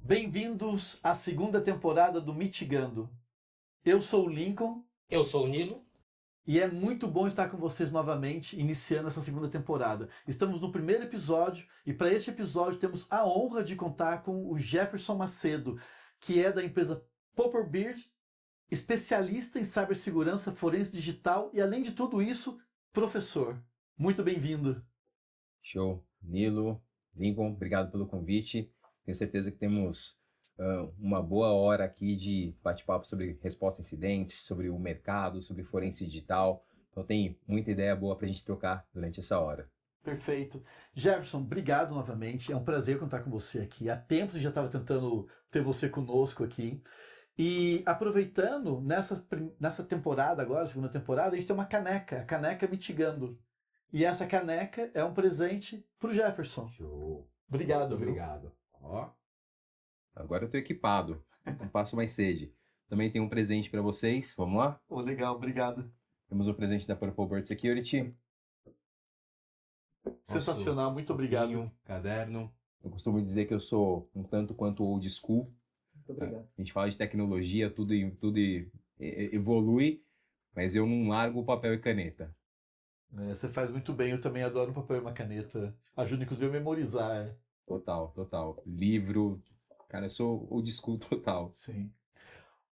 Bem-vindos à segunda temporada do Mitigando. Eu sou o Lincoln Eu sou o Nilo. e é muito bom estar com vocês novamente, iniciando essa segunda temporada. Estamos no primeiro episódio e para este episódio temos a honra de contar com o Jefferson Macedo, que é da empresa Popper Beard, especialista em cibersegurança forense digital e, além de tudo isso, professor. Muito bem-vindo. Show. Nilo, Lincoln, obrigado pelo convite. Tenho certeza que temos uma boa hora aqui de bate-papo sobre resposta a incidentes, sobre o mercado, sobre forense digital. Então tem muita ideia boa para a gente trocar durante essa hora. Perfeito. Jefferson, obrigado novamente. É um prazer contar com você aqui. Há tempos eu já estava tentando ter você conosco aqui. E aproveitando, nessa temporada agora, segunda temporada, a gente tem uma caneca, a caneca Mitigando. E essa caneca é um presente pro Jefferson. Show. Obrigado, Muito viu? obrigado. Ó, agora eu tô equipado. Não passo mais sede. Também tem um presente para vocês. Vamos lá? Oh, legal, obrigado. Temos o presente da Purple Bird Security. Sensacional, muito obrigado. Copinho, caderno. Eu costumo dizer que eu sou um tanto quanto old school. Muito obrigado. A gente fala de tecnologia, tudo evolui, mas eu não largo o papel e caneta. Você faz muito bem, eu também adoro um papel e uma caneta. Ajuda inclusive a memorizar. Total, total. Livro, cara, eu sou old school total. Sim.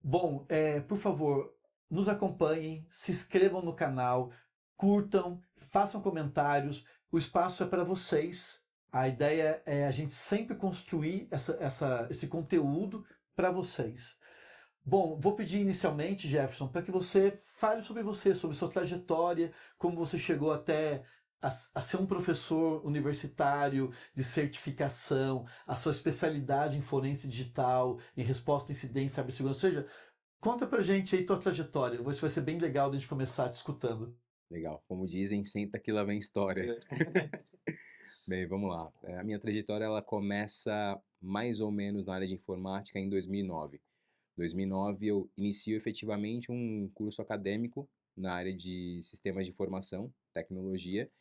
Bom, por favor, nos acompanhem, se inscrevam no canal, curtam, façam comentários. O espaço é para vocês. A ideia é a gente sempre construir esse conteúdo para vocês. Bom, vou pedir inicialmente, Jefferson, para que você fale sobre você, sobre sua trajetória, como você chegou até a ser um professor universitário de certificação, a sua especialidade em forense digital, em resposta a incidentes, cibersegurança. Ou seja, conta pra gente aí tua trajetória. Isso vai ser bem legal de a gente começar te escutando. Legal. Como dizem, senta que lá vem história. Bem, vamos lá. A minha trajetória ela começa mais ou menos na área de informática em 2009. Em 2009 eu inicio efetivamente um curso acadêmico na área de sistemas de informação, tecnologia.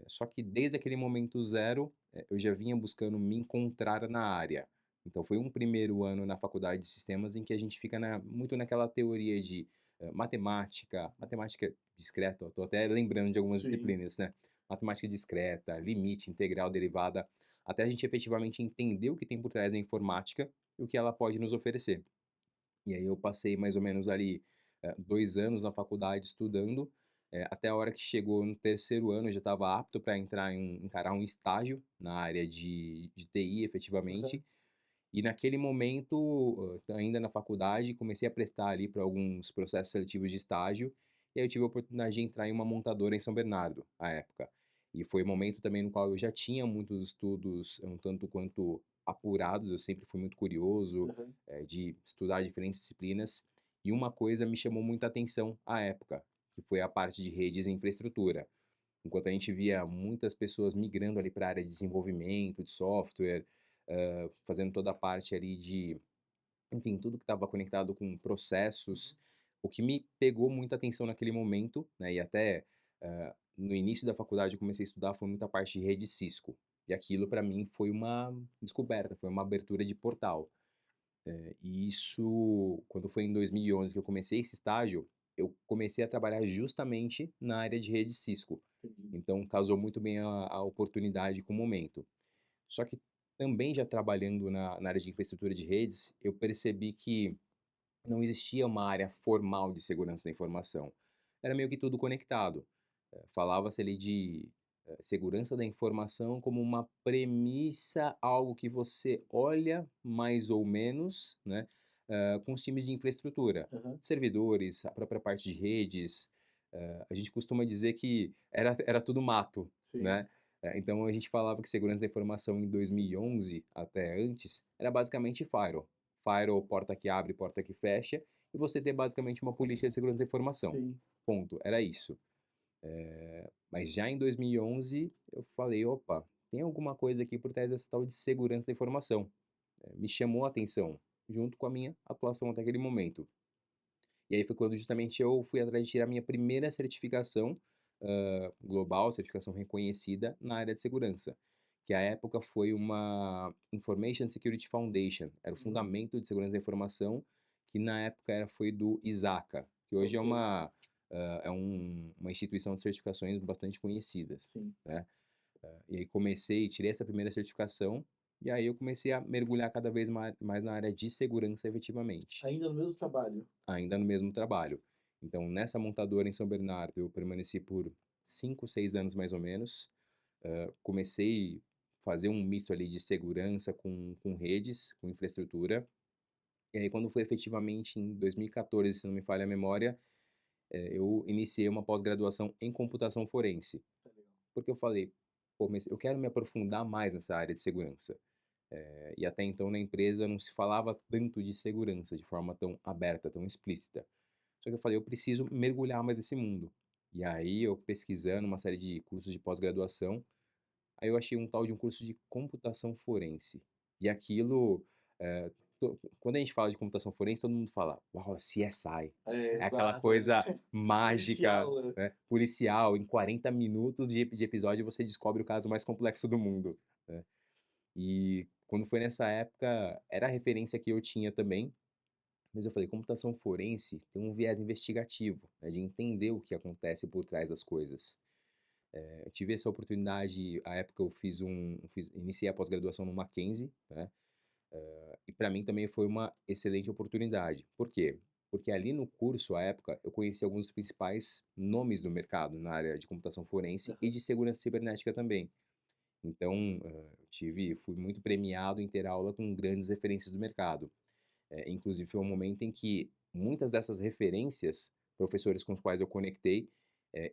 Só que desde aquele momento zero, eu já vinha buscando me encontrar na área. Então foi um primeiro ano na faculdade de sistemas em que a gente fica muito naquela teoria de matemática discreta, estou até lembrando de algumas Sim. disciplinas, né? Matemática discreta, limite, integral, derivada, até a gente efetivamente entender o que tem por trás da informática e o que ela pode nos oferecer. E aí eu passei mais ou menos ali 2 anos na faculdade estudando, até a hora que chegou no terceiro ano eu já estava apto para encarar um estágio na área de TI efetivamente. Uhum. E naquele momento, ainda na faculdade, comecei a prestar ali para alguns processos seletivos de estágio, e aí eu tive a oportunidade de entrar em uma montadora em São Bernardo, à época. E foi o momento também no qual eu já tinha muitos estudos um tanto quanto apurados, eu sempre fui muito curioso, Uhum. de estudar diferentes disciplinas, e uma coisa me chamou muita atenção à época, que foi a parte de redes e infraestrutura. Enquanto a gente via muitas pessoas migrando ali para a área de desenvolvimento, de software, fazendo toda a parte ali de, enfim, tudo que estava conectado com processos, o que me pegou muita atenção naquele momento, né, e até no início da faculdade eu comecei a estudar, foi muita parte de rede Cisco. E aquilo para mim foi uma descoberta, foi uma abertura de portal. E isso, quando foi em 2011 que eu comecei esse estágio, eu comecei a trabalhar justamente na área de rede Cisco. Então, casou muito bem a oportunidade com o momento. Só que também já trabalhando na área de infraestrutura de redes, eu percebi que não existia uma área formal de segurança da informação. Era meio que tudo conectado. Falava-se ali de segurança da informação como uma premissa, algo que você olha mais ou menos, né, com os times de infraestrutura, Uhum. servidores, a própria parte de redes. A gente costuma dizer que era tudo mato, Sim. né? Então a gente falava que segurança da informação em 2011 até antes era basicamente firewall. Firewall, porta que abre, porta que fecha, e você ter basicamente uma política de segurança da informação. Sim. Ponto. Era isso. Mas já em 2011 eu falei, opa, tem alguma coisa aqui por trás dessa tal de segurança da informação. Me chamou a atenção, junto com a minha atuação até aquele momento. E aí foi quando justamente eu fui atrás de tirar minha primeira certificação global, certificação reconhecida na área de segurança, que à época foi uma Information Security Foundation, era o Hum, fundamento de segurança da informação, que na época foi do ISACA, que hoje é ok, uma instituição de certificações bastante conhecidas, sim. né? E aí tirei essa primeira certificação, e aí eu comecei a mergulhar cada vez mais na área de segurança efetivamente, Ainda no mesmo trabalho. ainda no mesmo trabalho. Então, nessa montadora em São Bernardo, eu permaneci por 5, 6 anos mais ou menos. Comecei a fazer um misto ali de segurança com redes, com infraestrutura. E aí, quando foi efetivamente em 2014, se não me falha a memória, eu iniciei uma pós-graduação em computação forense. Tá legal. Porque eu falei, pô, mas eu quero me aprofundar mais nessa área de segurança. E até então na empresa não se falava tanto de segurança de forma tão aberta, tão explícita. Só que eu falei, eu preciso mergulhar mais nesse mundo. E aí eu pesquisando uma série de cursos de pós-graduação, aí eu achei um tal de um curso de computação forense. E aquilo, eh, quando a gente fala de computação forense, todo mundo fala, uau, CSI. É, É aquela exato. coisa mágica, Policial, né? né, policial. Em 40 minutos de episódio você descobre o caso mais complexo do mundo, né? E quando foi nessa época, era a referência que eu tinha também, mas eu falei, computação forense tem um viés investigativo, né, de entender o que acontece por trás das coisas. Eu tive essa oportunidade, à época iniciei a pós-graduação no Mackenzie, né? E para mim também foi uma excelente oportunidade. Por quê? Porque ali no curso, à época, eu conheci alguns dos principais nomes do mercado na área de computação forense e Aham. de segurança cibernética também. Então, fui muito premiado em ter aula com grandes referências do mercado. Inclusive, foi um momento em que muitas dessas referências, professores com os quais eu conectei,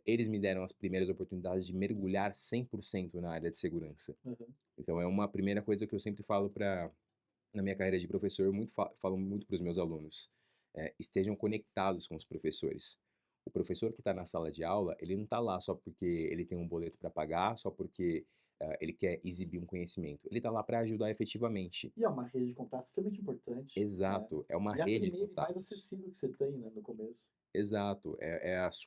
eles me deram as primeiras oportunidades de mergulhar 100% na área de segurança. Aham. Então, é uma primeira coisa que eu sempre falo na minha carreira de professor, eu falo muito para os meus alunos. Estejam conectados com os professores. O professor que está na sala de aula, ele não está lá só porque ele tem um boleto para pagar, só porque ele quer exibir um conhecimento. Ele está lá para ajudar efetivamente. E é uma rede de contatos extremamente importante, né? Exato, é uma E a rede de primeira e mais contatos. acessível que você tem, né, no começo. Exato,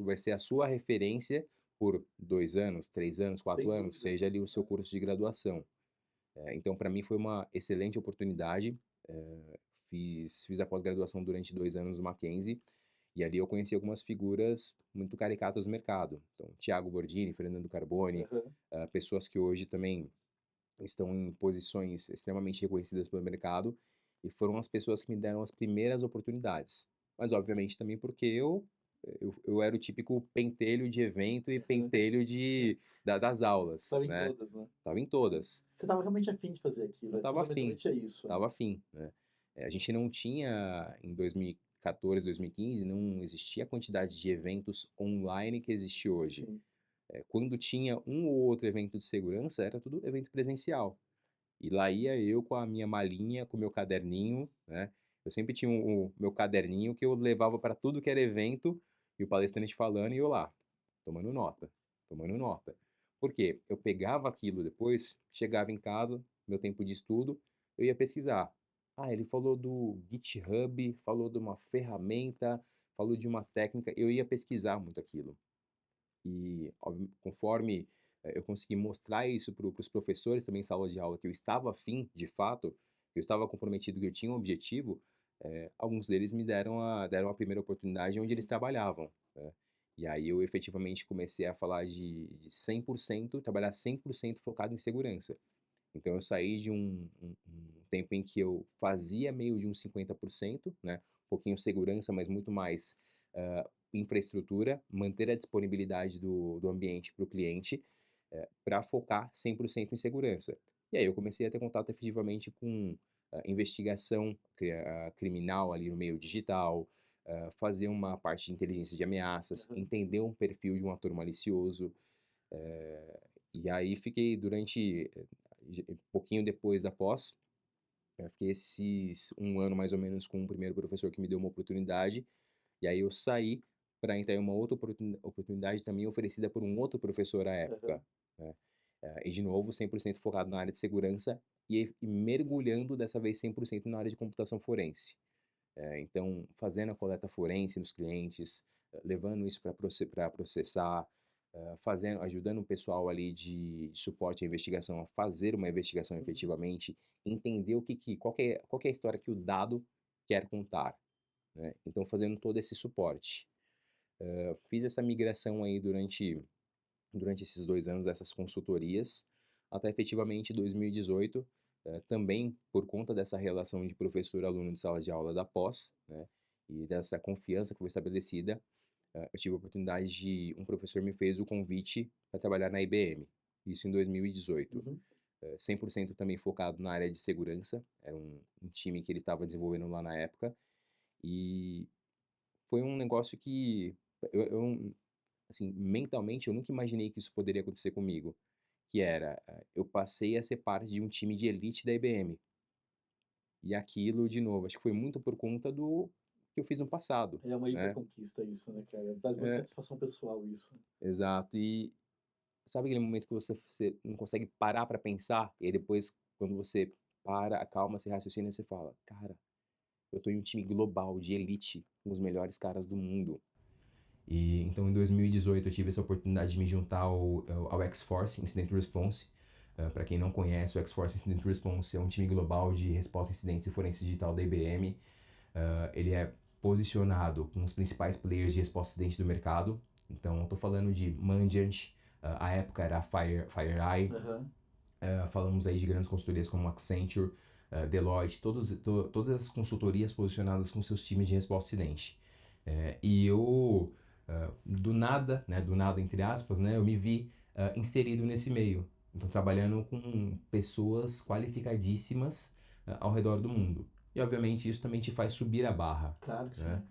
vai ser a sua referência por 2 anos, 3 anos, Sem 4 anos, dúvida. seja ali o seu Né? curso de graduação. Então, para mim foi uma excelente oportunidade. Fiz a pós-graduação durante 2 anos no Mackenzie, e ali eu conheci algumas figuras muito caricatas do mercado. Então, Thiago Bordini, Fernando Carboni, Aham. pessoas que hoje também estão em posições extremamente reconhecidas pelo mercado, e foram as pessoas que me deram as primeiras oportunidades. Mas, obviamente, também porque eu era o típico pentelho de evento e Aham. pentelho das aulas, Estava em né? todas, né? Tava em todas. Você estava realmente afim de fazer aquilo. Eu É, tava afim, fundamentalmente é isso, né? tava afim, né? A gente não tinha, em 2014, 2015, não existia a quantidade de eventos online que existe hoje. Sim. Quando tinha um ou outro evento de segurança, era tudo evento presencial. E lá ia eu com a minha malinha, com o meu caderninho, né? Eu sempre tinha o meu caderninho que eu levava para tudo que era evento, e o palestrante falando e eu lá, tomando nota, tomando nota. Por quê? Eu pegava aquilo depois, chegava em casa, meu tempo de estudo, eu ia pesquisar. Ah, ele falou do GitHub, falou de uma ferramenta, falou de uma técnica, eu ia pesquisar muito aquilo. E conforme eu consegui mostrar isso para os professores também em sala de aula, que eu estava afim, de fato, que eu estava comprometido, que eu tinha um objetivo, alguns deles me deram a primeira oportunidade onde eles Sim. trabalhavam, né? E aí eu efetivamente comecei a falar de 100%, trabalhar 100% focado em segurança. Então eu saí de um tempo em que eu fazia meio de uns 50%, né? Um pouquinho segurança, mas muito mais infraestrutura, manter a disponibilidade do ambiente para o cliente, para focar 100% em segurança. E aí eu comecei a ter contato efetivamente com investigação criminal ali no meio digital, fazer uma parte de inteligência de ameaças, Aham. entender um perfil de um ator malicioso, eh, e aí fiquei durante, pouquinho depois da pós, eu fiquei esses 1 ano mais ou menos com o primeiro professor que me deu uma oportunidade, e aí eu saí para entrar em uma outra oportunidade também oferecida por um outro professor à época, Aham. né. E de novo 100% focado na área de segurança e mergulhando dessa vez 100% na área de computação forense. Então, fazendo a coleta forense nos clientes, levando isso para processar, ajudando o pessoal ali de suporte à investigação a fazer uma investigação efetivamente, entender qual que é a história que o dado quer contar, né? Então fazendo todo esse suporte. Fiz essa migração aí durante esses 2 anos dessas consultorias, até efetivamente 2018, também por conta dessa relação de professor-aluno de sala de aula da pós, né, e dessa confiança que foi estabelecida, eu tive a oportunidade de um professor me fez o convite para trabalhar na IBM, isso em 2018. Uhum. 100% também focado na área de segurança, era um time que ele estava desenvolvendo lá na época, e foi um negócio que eu assim, mentalmente eu nunca imaginei que isso poderia acontecer comigo, que era, eu passei a ser parte de um time de elite da IBM. E aquilo, de novo, acho que foi muito por conta do que eu fiz no passado, É uma né. hiperconquista isso, né, cara? Traz uma É, satisfação pessoal isso. exato. E sabe aquele momento que você não consegue parar para pensar, e aí depois quando você para, acalma, você raciocina, você fala: "Cara, eu tô em um time global de elite, com os melhores caras do mundo". E então em 2018 eu tive essa oportunidade de me juntar ao X-Force Incident Response. Para quem não conhece, o X-Force Incident Response é um time global de resposta a incidentes e forense digital da IBM. Ele é posicionado com os principais players de resposta a incidente do mercado. Então eu tô falando de Mandiant, a época era a FireEye. Aham. Falamos aí de grandes consultorias como Accenture, Deloitte, todas essas consultorias posicionadas com seus times de resposta a incidente. E eu, do nada, né, do nada entre aspas, né, eu me vi inserido nesse meio. Então, trabalhando com pessoas qualificadíssimas ao redor do mundo. E, obviamente, isso também te faz subir a barra, Claro que né?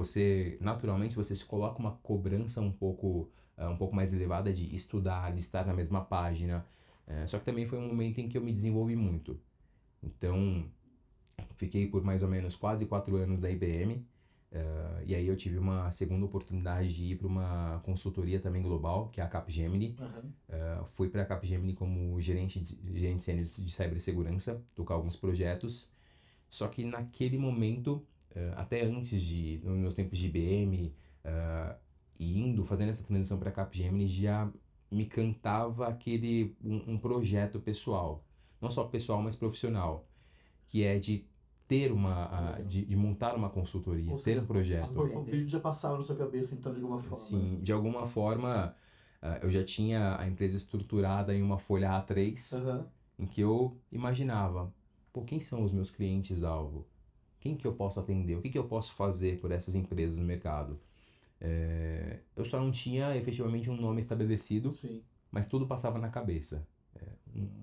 sim. Naturalmente, você se coloca uma cobrança um pouco mais elevada de estudar, de estar na mesma página. Só que também foi um momento em que eu me desenvolvi muito. Então, fiquei por mais ou menos quase 4 anos na IBM. E aí eu tive uma segunda oportunidade de ir para uma consultoria também global, que é a Capgemini. Aham. Fui para a Capgemini como gerente sênior de cibersegurança, tocar alguns projetos. Só que naquele momento, até antes nos meus tempos de IBM, fazendo essa transição para a Capgemini, já me cantava um projeto pessoal. Não só pessoal, mas profissional, que é de ter Legal. de montar uma consultoria, Ou ter seja, um a projeto. Palpite já passava na sua cabeça, então, de alguma forma. Sim, de alguma forma, eu já tinha a empresa estruturada em uma folha A3, Aham. em que eu imaginava, pô, quem são os meus clientes-alvo? Quem que eu posso atender? O que que eu posso fazer por essas empresas no mercado? Eu só não tinha efetivamente um nome estabelecido, Sim. mas tudo passava na cabeça.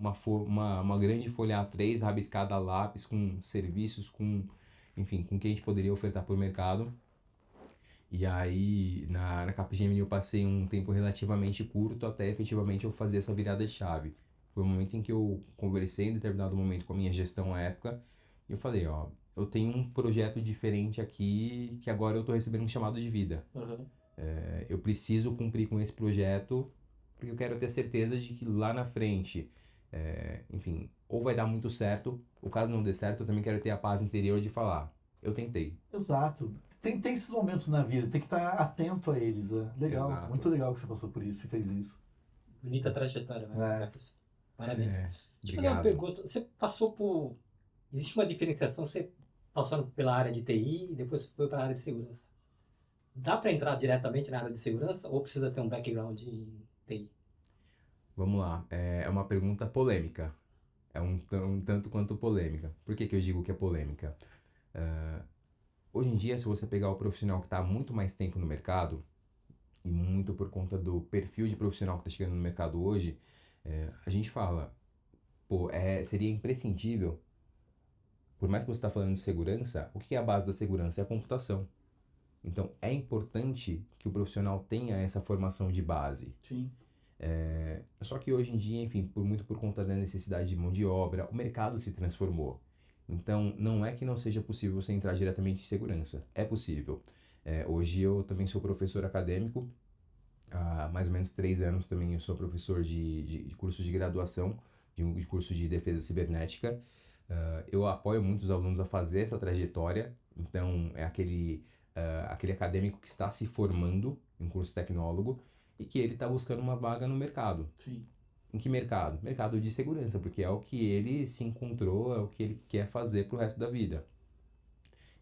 Uma grande folha A3 rabiscada a lápis com serviços, enfim, com o que a gente poderia ofertar para o mercado. E aí, na Capgemini eu passei um tempo relativamente curto até efetivamente eu fazer essa virada de chave. Foi o momento em que eu conversei em determinado momento com a minha gestão à época e eu falei, ó, eu tenho um projeto diferente aqui que agora eu estou recebendo um chamado de vida. Aham. Eu preciso cumprir com esse projeto porque eu quero ter certeza de que lá na frente, enfim, ou vai dar muito certo, ou caso não dê certo, eu também quero ter a paz interior de falar, eu tentei. Exato. Tem esses momentos na vida, tem que estar atento a eles. Legal, muito Exato. legal que você passou por isso e fez isso. Bonita trajetória, né, É. Jefferson? Parabéns. Deixa eu fazer uma Obrigado. pergunta. Você passou por. Existe uma diferenciação? Você passou pela área de TI e depois foi para a área de segurança. Dá para entrar diretamente na área de segurança ou precisa ter um background em TI? Vamos lá, é uma pergunta polêmica. É um tanto quanto polêmica. Por que que eu digo que é polêmica? Hoje em dia, se você pegar o profissional que está há muito mais tempo no mercado, e muito por conta do perfil de profissional que está chegando no mercado hoje, a gente fala, pô, seria imprescindível, por mais que você está falando de segurança, o que é a base da segurança? É a computação. Então, é importante que o profissional tenha essa formação de base. Sim. Só que hoje em dia, enfim, muito por conta da necessidade de mão de obra, o mercado se transformou. Então, não é que não seja possível você entrar diretamente em segurança. É possível. Hoje eu também sou professor acadêmico. Há mais ou menos 3 anos também eu sou professor de cursos de graduação, de curso de defesa cibernética. Eu apoio muitos alunos a fazer essa trajetória. Então, é aquele acadêmico que está se formando em curso tecnólogo. e que ele está buscando uma vaga no mercado. Sim. Em que mercado? Mercado de segurança, porque é o que ele se encontrou, é o que ele quer fazer pro resto da vida.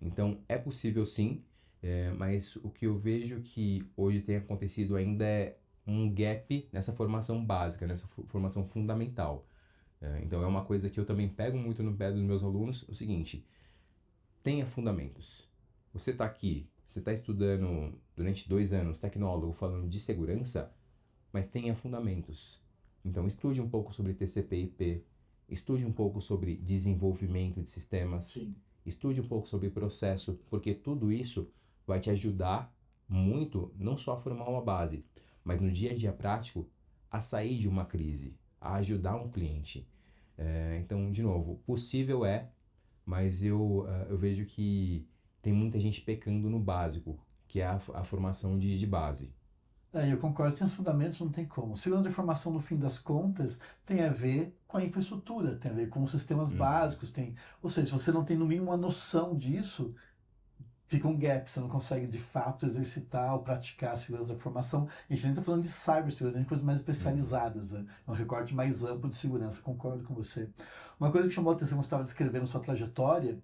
Então, é possível sim, mas o que eu vejo que hoje tem acontecido ainda é um gap nessa formação básica, nessa formação fundamental. Então, é uma coisa que eu também pego muito no pé dos meus alunos, o seguinte, tenha fundamentos. Você está aqui, você está estudando durante 2 anos, tecnólogo, falando de segurança, mas tenha fundamentos. Então, estude um pouco sobre TCP/IP, estude um pouco sobre desenvolvimento de sistemas, Sim. estude um pouco sobre processo, porque tudo isso vai te ajudar muito, não só a formar uma base, mas no dia a dia prático, a sair de uma crise, a ajudar um cliente. Então, de novo, possível é, mas eu vejo que tem muita gente pecando no básico, que é a formação de base. Eu concordo, sem os fundamentos não tem como. Segurança de informação, no fim das contas, tem a ver com a infraestrutura, tem a ver com os sistemas básicos, ou seja, se você não tem no mínimo uma noção disso, fica um gap, você não consegue de fato exercitar ou praticar a segurança da informação. A gente nem está falando de cybersegurança, de coisas mais especializadas, né? É um recorte mais amplo de segurança, concordo com você. Uma coisa que chamou a atenção quando você estava descrevendo sua trajetória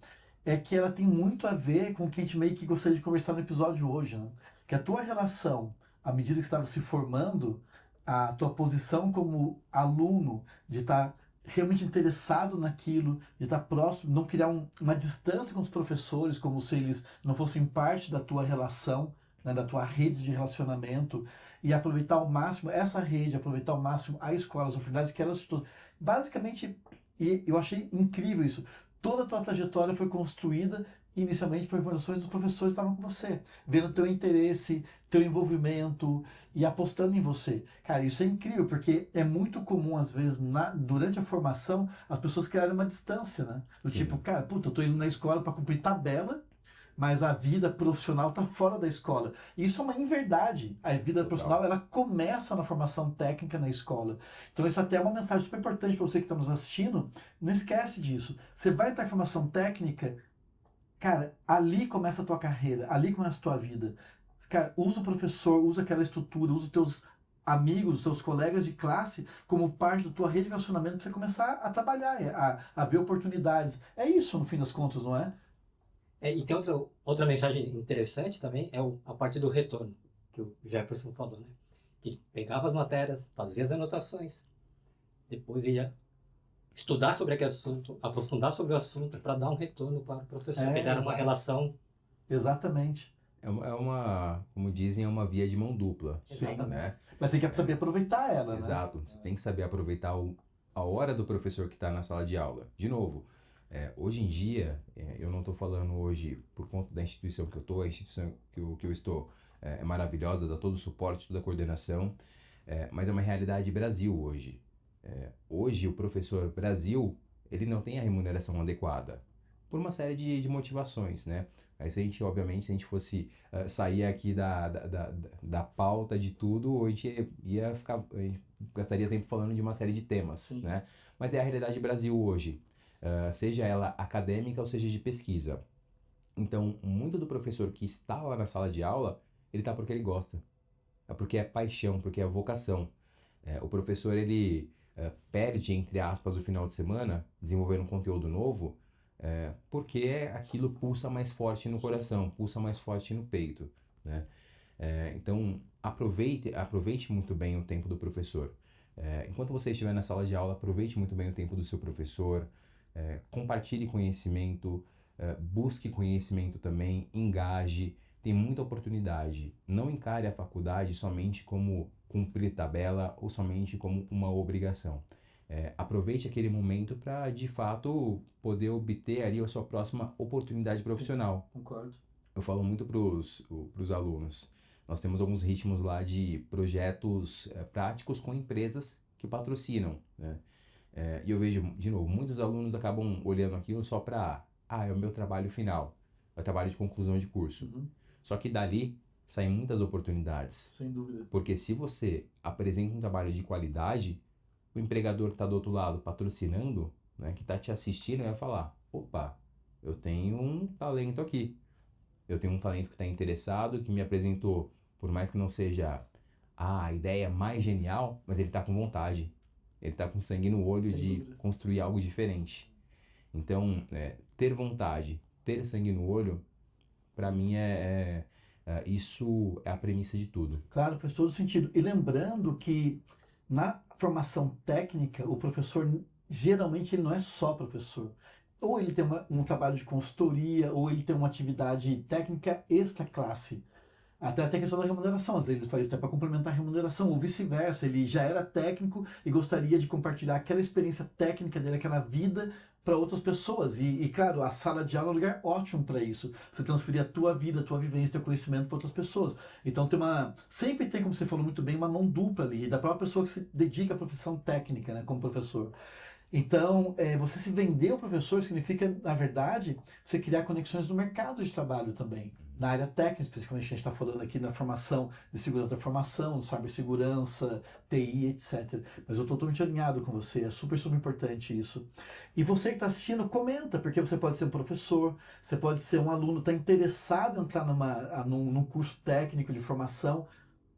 é que ela tem muito a ver com o que a gente meio que gostaria de conversar no episódio hoje, né? Que a tua relação, à medida que você estava se formando, a tua posição como aluno, de estar realmente interessado naquilo, de estar próximo, não criar uma distância com os professores, como se eles não fossem parte da tua relação, né, da tua rede de relacionamento, e aproveitar ao máximo essa rede, aproveitar ao máximo a escola, as oportunidades que elas... Basicamente, e eu achei incrível isso, toda a tua trajetória foi construída inicialmente por recomendações dos professores que estavam com você, vendo teu interesse, teu envolvimento e apostando em você. Cara, isso é incrível, porque é muito comum, às vezes, durante a formação, as pessoas criarem uma distância, né? Do Sim. tipo, cara, puta, eu tô indo na escola para cumprir tabela, mas a vida profissional tá fora da escola. E isso é uma inverdade. A vida profissional, ela começa na formação técnica na escola. Então isso até é uma mensagem super importante para você que está nos assistindo. Não esquece disso. Você vai estar em formação técnica, cara, ali começa a tua carreira, ali começa a tua vida. Cara, usa o professor, usa aquela estrutura, usa os teus amigos, os teus colegas de classe como parte da tua rede de relacionamento para você começar a trabalhar, a ver oportunidades. É isso, no fim das contas, não é? E tem outra mensagem interessante também, a parte do retorno, que o Jefferson falou, né? Ele pegava as matérias, fazia as anotações, depois ia estudar sobre aquele assunto, aprofundar sobre o assunto para dar um retorno para o professor, que era uma relação... Exatamente. Como dizem, é uma via de mão dupla. Exatamente. Né? Mas tem que saber aproveitar ela, né? Exato. Você tem que saber aproveitar a hora do professor que está na sala de aula. De novo, hoje em dia, eu não estou falando hoje por conta da instituição que eu estou, a instituição que eu estou é maravilhosa, dá todo o suporte, toda a coordenação, mas é uma realidade Brasil hoje. Hoje, o professor Brasil, ele não tem a remuneração adequada, por uma série de motivações, né? Aí se a gente, obviamente, se a gente fosse sair aqui da pauta de tudo, a gente a gente gastaria tempo falando de uma série de temas, Sim. né? Mas é a realidade Brasil hoje, seja ela acadêmica ou seja de pesquisa. Então, muito do professor que está lá na sala de aula, ele está porque ele gosta. É porque é paixão, porque é vocação. O professor, ele perde, entre aspas, o final de semana, desenvolvendo um conteúdo novo, porque aquilo pulsa mais forte no coração, pulsa mais forte no peito, né? Então, aproveite muito bem o tempo do professor. Enquanto você estiver na sala de aula, aproveite muito bem o tempo do seu professor, compartilhe conhecimento, busque conhecimento também, engaje, tem muita oportunidade. Não encare a faculdade somente como cumprir tabela ou somente como uma obrigação. Aproveite aquele momento para, de fato, poder obter ali a sua próxima oportunidade profissional. Concordo. Eu falo muito para os alunos. Nós temos alguns ritmos lá de projetos práticos com empresas que patrocinam, né? E eu vejo, de novo, muitos alunos acabam olhando aquilo só para, é o meu trabalho final, é o trabalho de conclusão de curso. Uhum. Só que dali saem muitas oportunidades. Sem dúvida. Porque se você apresenta um trabalho de qualidade, o empregador que está do outro lado patrocinando, né, que está te assistindo, vai falar, opa, eu tenho um talento aqui. Eu tenho um talento que está interessado, que me apresentou, por mais que não seja a ideia mais genial, mas ele está com vontade. Ele está com sangue no olho Sem de dúvida. construir algo diferente. Então, ter vontade, ter sangue no olho, para mim isso é a premissa de tudo. Claro, faz todo sentido. E lembrando que na formação técnica, o professor geralmente ele não é só professor. Ou ele tem um trabalho de consultoria, ou ele tem uma atividade técnica extra classe. Até a questão da remuneração, às vezes ele faz isso até para complementar a remuneração, ou vice-versa, ele já era técnico e gostaria de compartilhar aquela experiência técnica dele, aquela vida para outras pessoas. E claro, a sala de aula é um lugar ótimo para isso. Você transferir a tua vida, a tua vivência, teu conhecimento para outras pessoas. Então sempre tem, como você falou muito bem, uma mão dupla ali, da própria pessoa que se dedica à profissão técnica, né, como professor. Então, você se vender ao professor significa, na verdade, você criar conexões no mercado de trabalho também. Na área técnica, especificamente, a gente está falando aqui na formação de segurança da formação, cibersegurança, TI, etc. Mas eu estou totalmente alinhado com você, é super, super importante isso. E você que está assistindo, comenta, porque você pode ser um professor, você pode ser um aluno, está interessado em entrar num curso técnico de formação,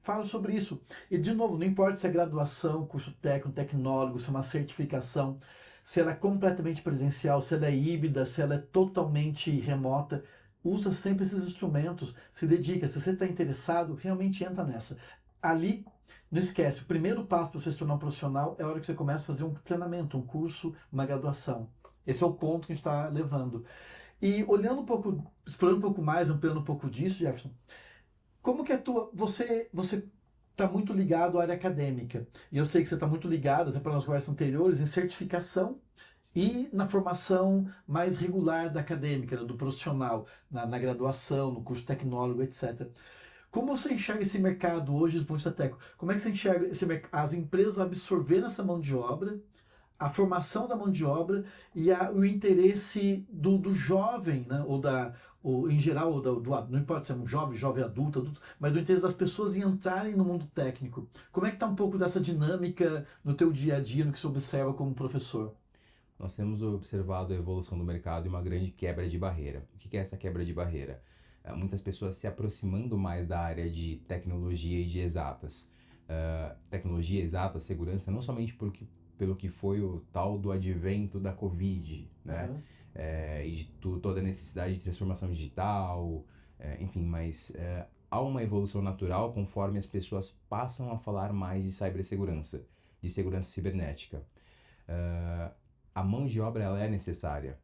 fala sobre isso. E, de novo, não importa se é graduação, curso técnico, tecnólogo, se é uma certificação, se ela é completamente presencial, se ela é híbrida, se ela é totalmente remota, usa sempre esses instrumentos, se dedica. Se você está interessado, realmente entra nessa. Ali, não esquece, o primeiro passo para você se tornar um profissional é a hora que você começa a fazer um treinamento, um curso, uma graduação. Esse é o ponto que a gente está levando. E olhando um pouco, explorando um pouco mais, ampliando um pouco disso, Jefferson, como que você está muito ligado à área acadêmica, e eu sei que você está muito ligado, até para nas conversas anteriores, em certificação e na formação mais regular da acadêmica, né, do profissional, na graduação, no curso tecnólogo, etc. Como você enxerga esse mercado hoje do ponto de vista técnico? Como é que você enxerga as empresas absorvendo essa mão de obra, a formação da mão de obra e o interesse do jovem, né? Ou em geral, não importa se é um jovem adulto, mas do interesse das pessoas em entrarem no mundo técnico. Como é que está um pouco dessa dinâmica no teu dia a dia, no que você observa como professor? Nós temos observado a evolução do mercado e uma grande quebra de barreira. O que é essa quebra de barreira? Muitas pessoas se aproximando mais da área de tecnologia e de exatas. Tecnologia, exatas, segurança, não somente pelo que foi o tal do advento da Covid, né? Uhum. E de toda a necessidade de transformação digital, enfim, mas há uma evolução natural conforme as pessoas passam a falar mais de cibersegurança, de segurança cibernética. A mão de obra ela é necessária.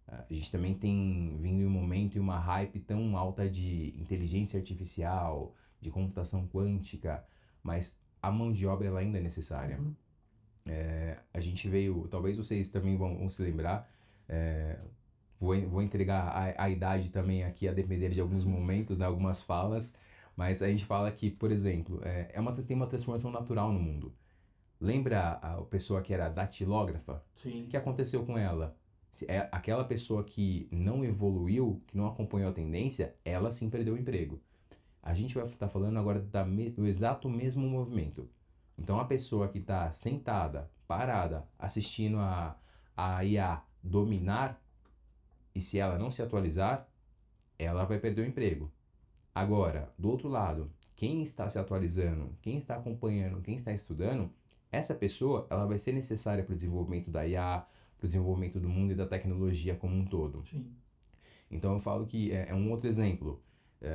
A gente também tem vindo um momento e uma hype tão alta de inteligência artificial, de computação quântica, mas a mão de obra ela ainda é necessária. Uhum. A gente veio, talvez vocês também vão se lembrar, vou entregar a idade também aqui a depender de alguns momentos, né, algumas falas, mas a gente fala que, por exemplo, tem uma transformação natural no mundo. Lembra a pessoa que era datilógrafa? Sim. O que aconteceu com ela? Aquela pessoa que não evoluiu, que não acompanhou a tendência, ela sim perdeu o emprego. A gente vai estar falando agora do exato mesmo movimento. Então a pessoa que está sentada, parada, assistindo a IA dominar, e se ela não se atualizar, ela vai perder o emprego. Agora, do outro lado, quem está se atualizando, quem está acompanhando, quem está estudando, essa pessoa ela vai ser necessária para o desenvolvimento da IA, para o desenvolvimento do mundo e da tecnologia como um todo. Sim. Então eu falo que é um outro exemplo.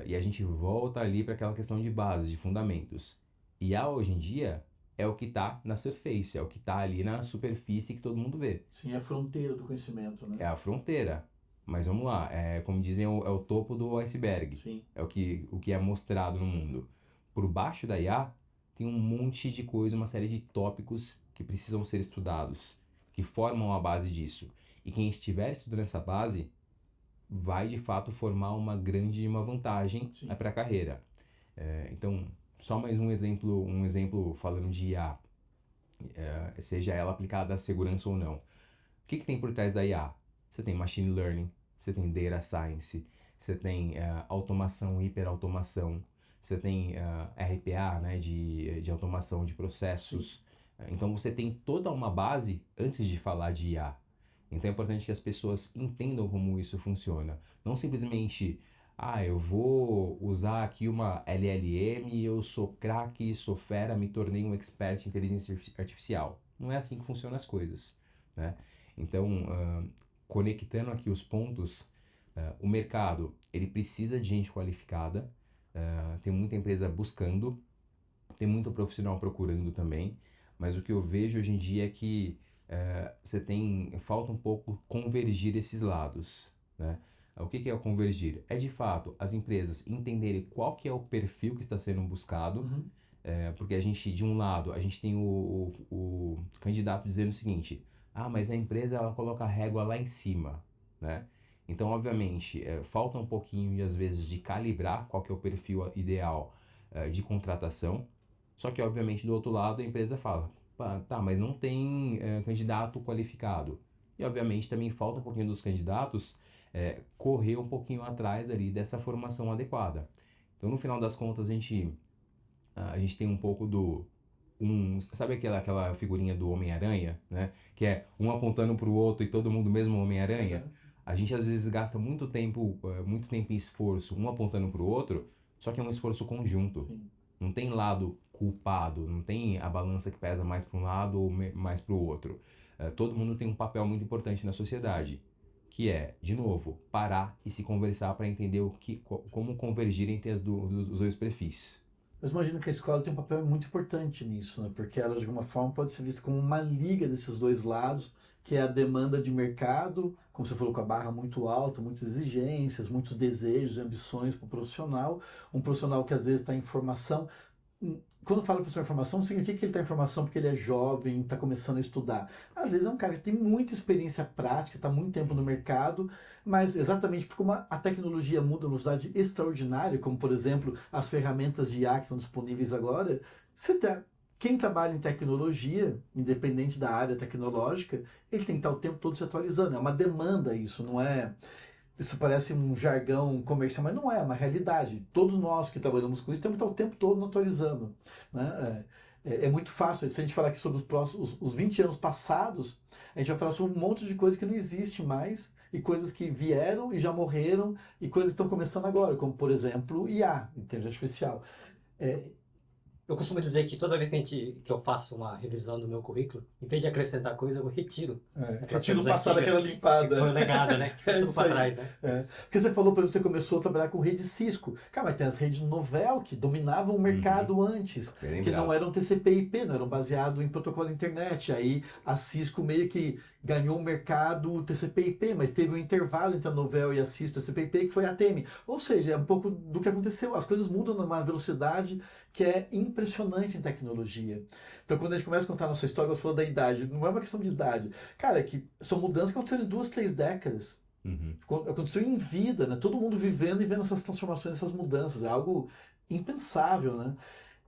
E a gente volta ali para aquela questão de base, de fundamentos. IA hoje em dia é o que está na surface, é o que está ali na superfície que todo mundo vê. Sim, é a fronteira do conhecimento, né? É a fronteira. Mas vamos lá, como dizem, é o topo do iceberg. Sim. É o que é mostrado no mundo. Por baixo da IA tem um monte de coisa, uma série de tópicos que precisam ser estudados, que formam a base disso. E quem estiver estudando essa base vai de fato formar uma vantagem para a carreira. Então, só mais um exemplo falando de IA, seja ela aplicada à segurança ou não. O que tem por trás da IA? Você tem machine learning, você tem data science, você tem automação, hiperautomação, você tem RPA, né, de automação de processos. Então você tem toda uma base antes de falar de IA. Então é importante que as pessoas entendam como isso funciona. Não simplesmente eu vou usar aqui uma LLM, eu sou craque, sou fera, me tornei um expert em inteligência artificial. Não é assim que funcionam as coisas, né? Então, conectando aqui os pontos, o mercado, ele precisa de gente qualificada, tem muita empresa buscando, tem muito profissional procurando também, mas o que eu vejo hoje em dia é que falta um pouco convergir esses lados, né? O que é o convergir? É de fato as empresas entenderem qual que é o perfil que está sendo buscado, Uhum. porque a gente, de um lado, a gente tem o candidato dizendo o seguinte, mas a empresa ela coloca a régua lá em cima, né? Então, obviamente, falta um pouquinho, às vezes, de calibrar qual que é o perfil ideal de contratação, só que, obviamente, do outro lado, a empresa fala, tá, mas não tem candidato qualificado. E, obviamente, também falta um pouquinho dos candidatos correr um pouquinho atrás ali dessa formação adequada. Então, no final das contas, a gente tem um pouco sabe aquela figurinha do Homem-Aranha, né? Que é um apontando para o outro e todo mundo mesmo Homem-Aranha? Uhum. A gente às vezes gasta muito tempo e esforço, um apontando para o outro, só que é um esforço conjunto. Sim. Não tem lado culpado, não tem a balança que pesa mais para um lado ou mais para o outro. Todo mundo tem um papel muito importante na sociedade, que é, de novo, parar e se conversar para entender como convergir entre os dois perfis. Mas imagino que a escola tem um papel muito importante nisso, né? Porque ela, de alguma forma, pode ser vista como uma liga desses dois lados, que é a demanda de mercado, como você falou, com a barra muito alta, muitas exigências, muitos desejos e ambições para o profissional. Um profissional que às vezes está em formação. Quando fala professor em formação, não significa que ele está em formação porque ele é jovem, está começando a estudar. Às vezes é um cara que tem muita experiência prática, está muito tempo no mercado, mas exatamente porque a tecnologia muda a velocidade extraordinária, como por exemplo as ferramentas de IA que estão disponíveis agora, quem trabalha em tecnologia, independente da área tecnológica, ele tem que estar o tempo todo se atualizando. É uma demanda isso, não é? Isso parece um jargão comercial, mas não é, uma realidade. Todos nós que trabalhamos com isso temos que estar o tempo todo atualizando. Né? É muito fácil. Se a gente falar aqui sobre os 20 anos passados, a gente vai falar sobre um monte de coisa que não existe mais, e coisas que vieram e já morreram, e coisas que estão começando agora, como por exemplo IA, inteligência artificial. É, Eu costumo dizer que toda vez que eu faço uma revisão do meu currículo, em vez de acrescentar coisa, eu retiro aquelas retiro o coisas passado, antigas aquela que foi o limpada. legado, né? Que foi É tudo isso para aí. trás, né? Porque você falou, por exemplo, você começou a trabalhar com rede Cisco. Cara, mas tem as redes Novell que dominavam o Uhum, mercado antes, bem que não lembrado. eram TCP/IP, não eram baseados em protocolo internet. Aí a Cisco meio que ganhou o mercado TCP/IP, mas teve um intervalo entre a Novell e a Cisco TCP/IP que foi a ATM. Ou seja, é um pouco do que aconteceu. As coisas mudam numa velocidade que é impressionante em tecnologia. Então, quando a gente começa a contar a nossa história, você falou da idade, não é uma questão de idade. Cara, é que são mudanças que aconteceram em 2, 3 décadas. Uhum. Aconteceu em vida, né? Todo mundo vivendo e vendo essas transformações, essas mudanças. É algo impensável, né?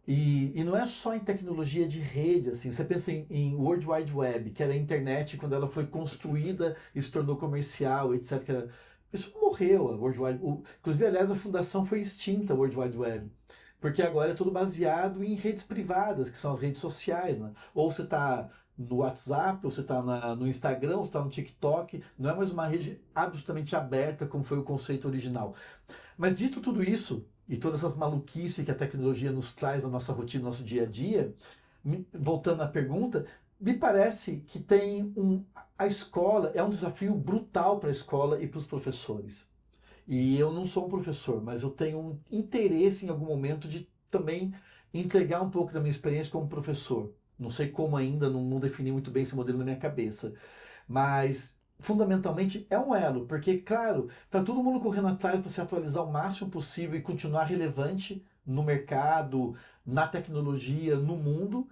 E não é só em tecnologia de rede, assim. Você pensa em World Wide Web, que era a internet quando ela foi construída e se tornou comercial, etc. Isso morreu, a World Wide inclusive, aliás, a fundação foi extinta, a World Wide Web. Porque agora é tudo baseado em redes privadas, que são as redes sociais, né? Ou você está no WhatsApp, ou você está no Instagram, ou você está no TikTok. Não é mais uma rede absolutamente aberta, como foi o conceito original. Mas dito tudo isso, e todas essas maluquices que a tecnologia nos traz na nossa rotina, no nosso dia a dia, voltando à pergunta, me parece que a escola é um desafio brutal para a escola e para os professores. E eu não sou um professor, mas eu tenho um interesse em algum momento de também entregar um pouco da minha experiência como professor. Não sei como ainda, não defini muito bem esse modelo na minha cabeça. Mas fundamentalmente é um elo, porque, claro, tá todo mundo correndo atrás para se atualizar o máximo possível e continuar relevante no mercado, na tecnologia, no mundo.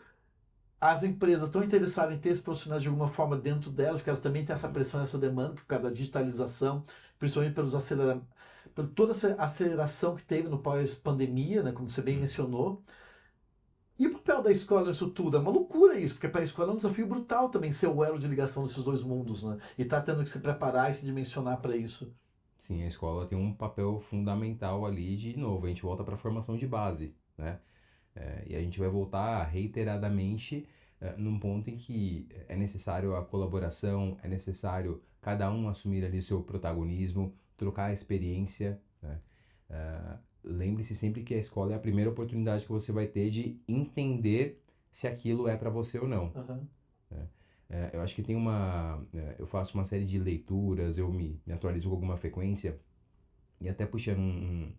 As empresas estão interessadas em ter esses profissionais de alguma forma dentro delas, porque elas também têm essa pressão, essa demanda por causa da digitalização, principalmente por toda essa aceleração que teve no pós-pandemia, né, como você bem Uhum. mencionou. E o papel da escola nisso tudo? É uma loucura isso, porque para a escola é um desafio brutal também ser o elo de ligação desses dois mundos, né? E tá tendo que se preparar e se dimensionar para isso. Sim, a escola tem um papel fundamental ali, de novo, a gente volta para a formação de base, né? E a gente vai voltar reiteradamente num ponto em que é necessário a colaboração, é necessário cada um assumir ali seu protagonismo, trocar a experiência, né? lembre-se sempre que a escola é a primeira oportunidade que você vai ter de entender se aquilo é para você ou não. Aham. Eu acho que eu faço uma série de leituras, eu me atualizo com alguma frequência, e até puxando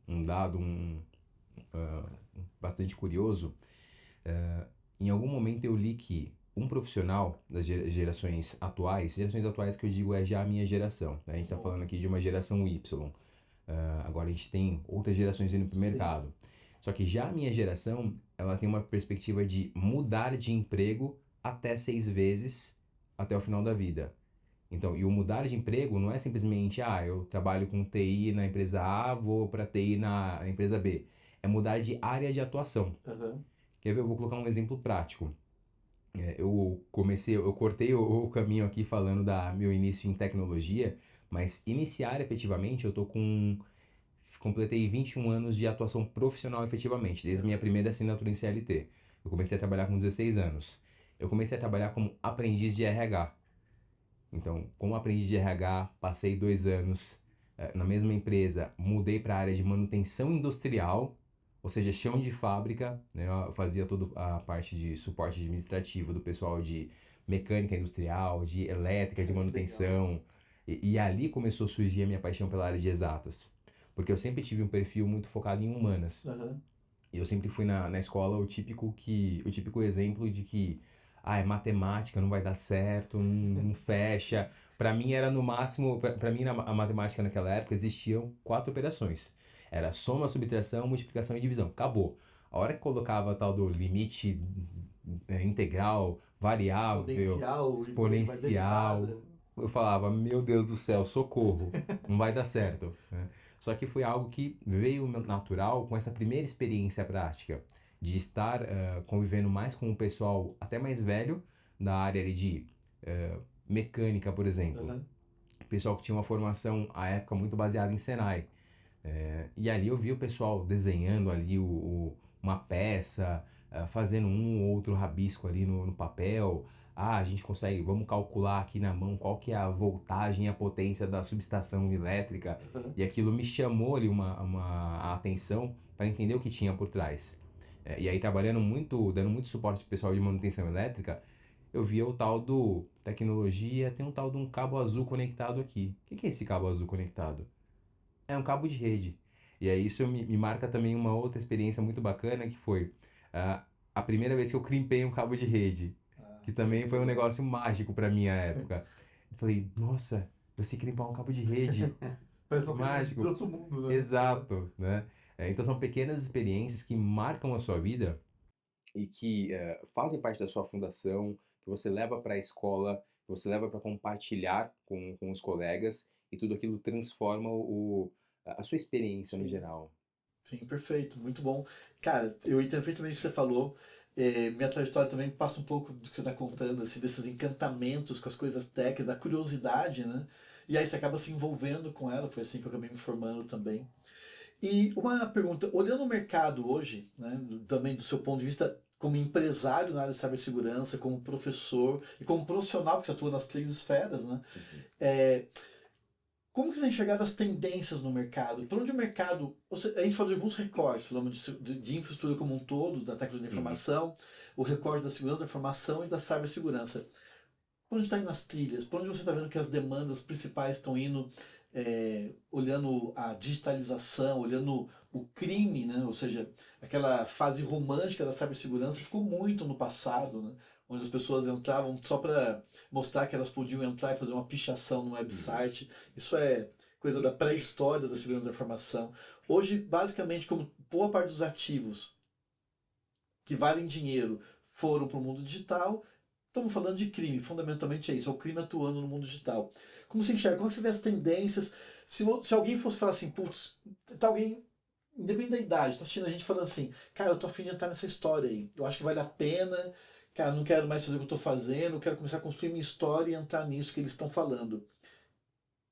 um dado bastante curioso, em algum momento eu li que um profissional das gerações atuais que eu digo é já a minha geração, né? A gente está falando aqui de uma geração Y. Agora a gente tem outras gerações vindo para o Sim. mercado. Só que já a minha geração, ela tem uma perspectiva de mudar de emprego até 6 vezes até o final da vida. Então, e o mudar de emprego não é simplesmente, eu trabalho com TI na empresa A, vou para TI na empresa B. É mudar de área de atuação. Aham. Quer ver? Eu vou colocar um exemplo prático. Eu cortei o caminho aqui falando da meu início em tecnologia, mas iniciar efetivamente, completei 21 anos de atuação profissional efetivamente, desde minha primeira assinatura em CLT. Eu comecei a trabalhar com 16 anos. Eu comecei a trabalhar como aprendiz de RH. Então, como aprendiz de RH, passei 2 anos na mesma empresa, mudei para a área de manutenção industrial, ou seja, chão de fábrica, né? Eu fazia toda a parte de suporte administrativo do pessoal de mecânica industrial, de elétrica, de manutenção. E ali começou a surgir a minha paixão pela área de exatas, porque eu sempre tive um perfil muito focado em humanas. Aham. E eu sempre fui na escola o típico exemplo de que, é matemática, não vai dar certo, não fecha. Para mim era no máximo, para mim a matemática naquela época existiam 4 operações. Era soma, subtração, multiplicação e divisão. Acabou. A hora que colocava tal do limite integral, variável, Exponencial, e por aí vai exponencial, derivada. eu falava, meu Deus do céu, socorro, não vai dar certo, né? Só que foi algo que veio natural com essa primeira experiência prática, de estar convivendo mais com o pessoal até mais velho, da área ali de mecânica, por exemplo. Aham. Pessoal que tinha uma formação, à época, muito baseada em Senai. E ali eu vi o pessoal desenhando ali uma peça, fazendo um ou outro rabisco ali no papel. A gente consegue, vamos calcular aqui na mão qual que é a voltagem e a potência da subestação elétrica. Aham. E aquilo me chamou ali a atenção para entender o que tinha por trás. E aí trabalhando muito, dando muito suporte pro pessoal de manutenção elétrica, eu via o tal do tecnologia, tem um tal de um cabo azul conectado aqui. O que é esse cabo azul conectado? É um cabo de rede. E aí isso me marca também uma outra experiência muito bacana que foi a primeira vez que eu crimpei um cabo de rede, que também foi um Legal. negócio mágico para minha época. Eu falei, nossa, eu sei crimpar um cabo de rede, Parece que uma coisa de mágico. outro mundo, né? Exato, né? Então são pequenas experiências que marcam a sua vida e que fazem parte da sua fundação, que você leva para a escola, que você leva para compartilhar com os colegas e tudo aquilo transforma a sua experiência no Sim. geral. Sim, perfeito, muito bom. Cara, eu entendo perfeitamente o que você falou. Minha trajetória também passa um pouco do que você está contando, assim, desses encantamentos com as coisas técnicas, da curiosidade, né? E aí você acaba se envolvendo com ela, foi assim que eu acabei me formando também. E uma pergunta, olhando o mercado hoje, né, também do seu ponto de vista como empresário na área de cibersegurança, como professor e como profissional que atua nas 3 esferas, né? Uhum. É, como que você tem enxergado as tendências no mercado? Para onde o mercado. A gente falou de alguns recortes, falamos de infraestrutura como um todo, da tecnologia da Uhum. informação, o recorte da segurança da informação e da cibersegurança. Para onde está indo as trilhas? Para onde você está vendo que as demandas principais estão indo, olhando a digitalização, olhando o crime, né? Ou seja, aquela fase romântica da cibersegurança ficou muito no passado, né? Onde as pessoas entravam só para mostrar que elas podiam entrar e fazer uma pichação no Uhum. website. Isso é coisa da pré-história da segurança da informação. Hoje, basicamente, como boa parte dos ativos que valem dinheiro foram para o mundo digital, estamos falando de crime, fundamentalmente é isso, é o crime atuando no mundo digital. Como você enxerga? Como você vê as tendências? Se alguém fosse falar assim, putz, tá alguém, independente da idade, tá assistindo a gente falando assim, cara, eu tô afim de entrar nessa história aí, eu acho que vale a pena, cara, não quero mais fazer o que eu tô fazendo, eu quero começar a construir minha história e entrar nisso que eles estão falando.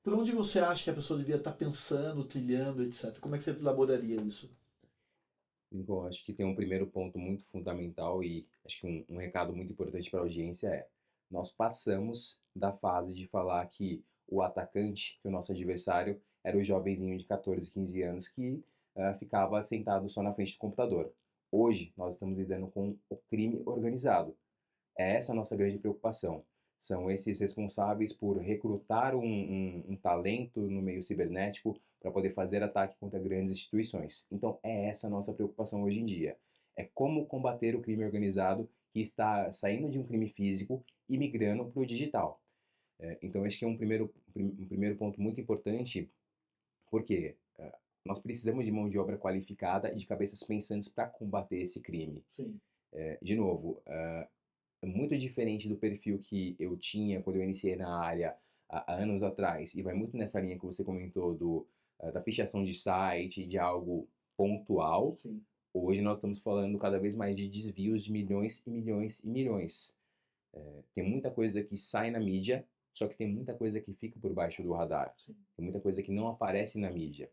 Por onde você acha que a pessoa devia estar pensando, trilhando, etc? Como é que você elaboraria isso? Bom, acho que tem um primeiro ponto muito fundamental e acho que um recado muito importante para a audiência nós passamos da fase de falar que o atacante, que o nosso adversário, era o jovenzinho de 14, 15 anos que ficava sentado só na frente do computador. Hoje, nós estamos lidando com o crime organizado. É essa a nossa grande preocupação. São esses responsáveis por recrutar um talento no meio cibernético para poder fazer ataque contra grandes instituições. Então, é essa a nossa preocupação hoje em dia. É como combater o crime organizado que está saindo de um crime físico e migrando para o digital. Então, esse que é um primeiro ponto muito importante, porque nós precisamos de mão de obra qualificada e de cabeças pensantes para combater esse crime. Sim. De novo, é muito diferente do perfil que eu tinha quando eu iniciei na área há anos atrás, e vai muito nessa linha que você comentou da pichação de site, de algo pontual. Sim. Hoje nós estamos falando cada vez mais de desvios de milhões e milhões e milhões. Tem muita coisa que sai na mídia, só que tem muita coisa que fica por baixo do radar. Sim. Tem muita coisa que não aparece na mídia.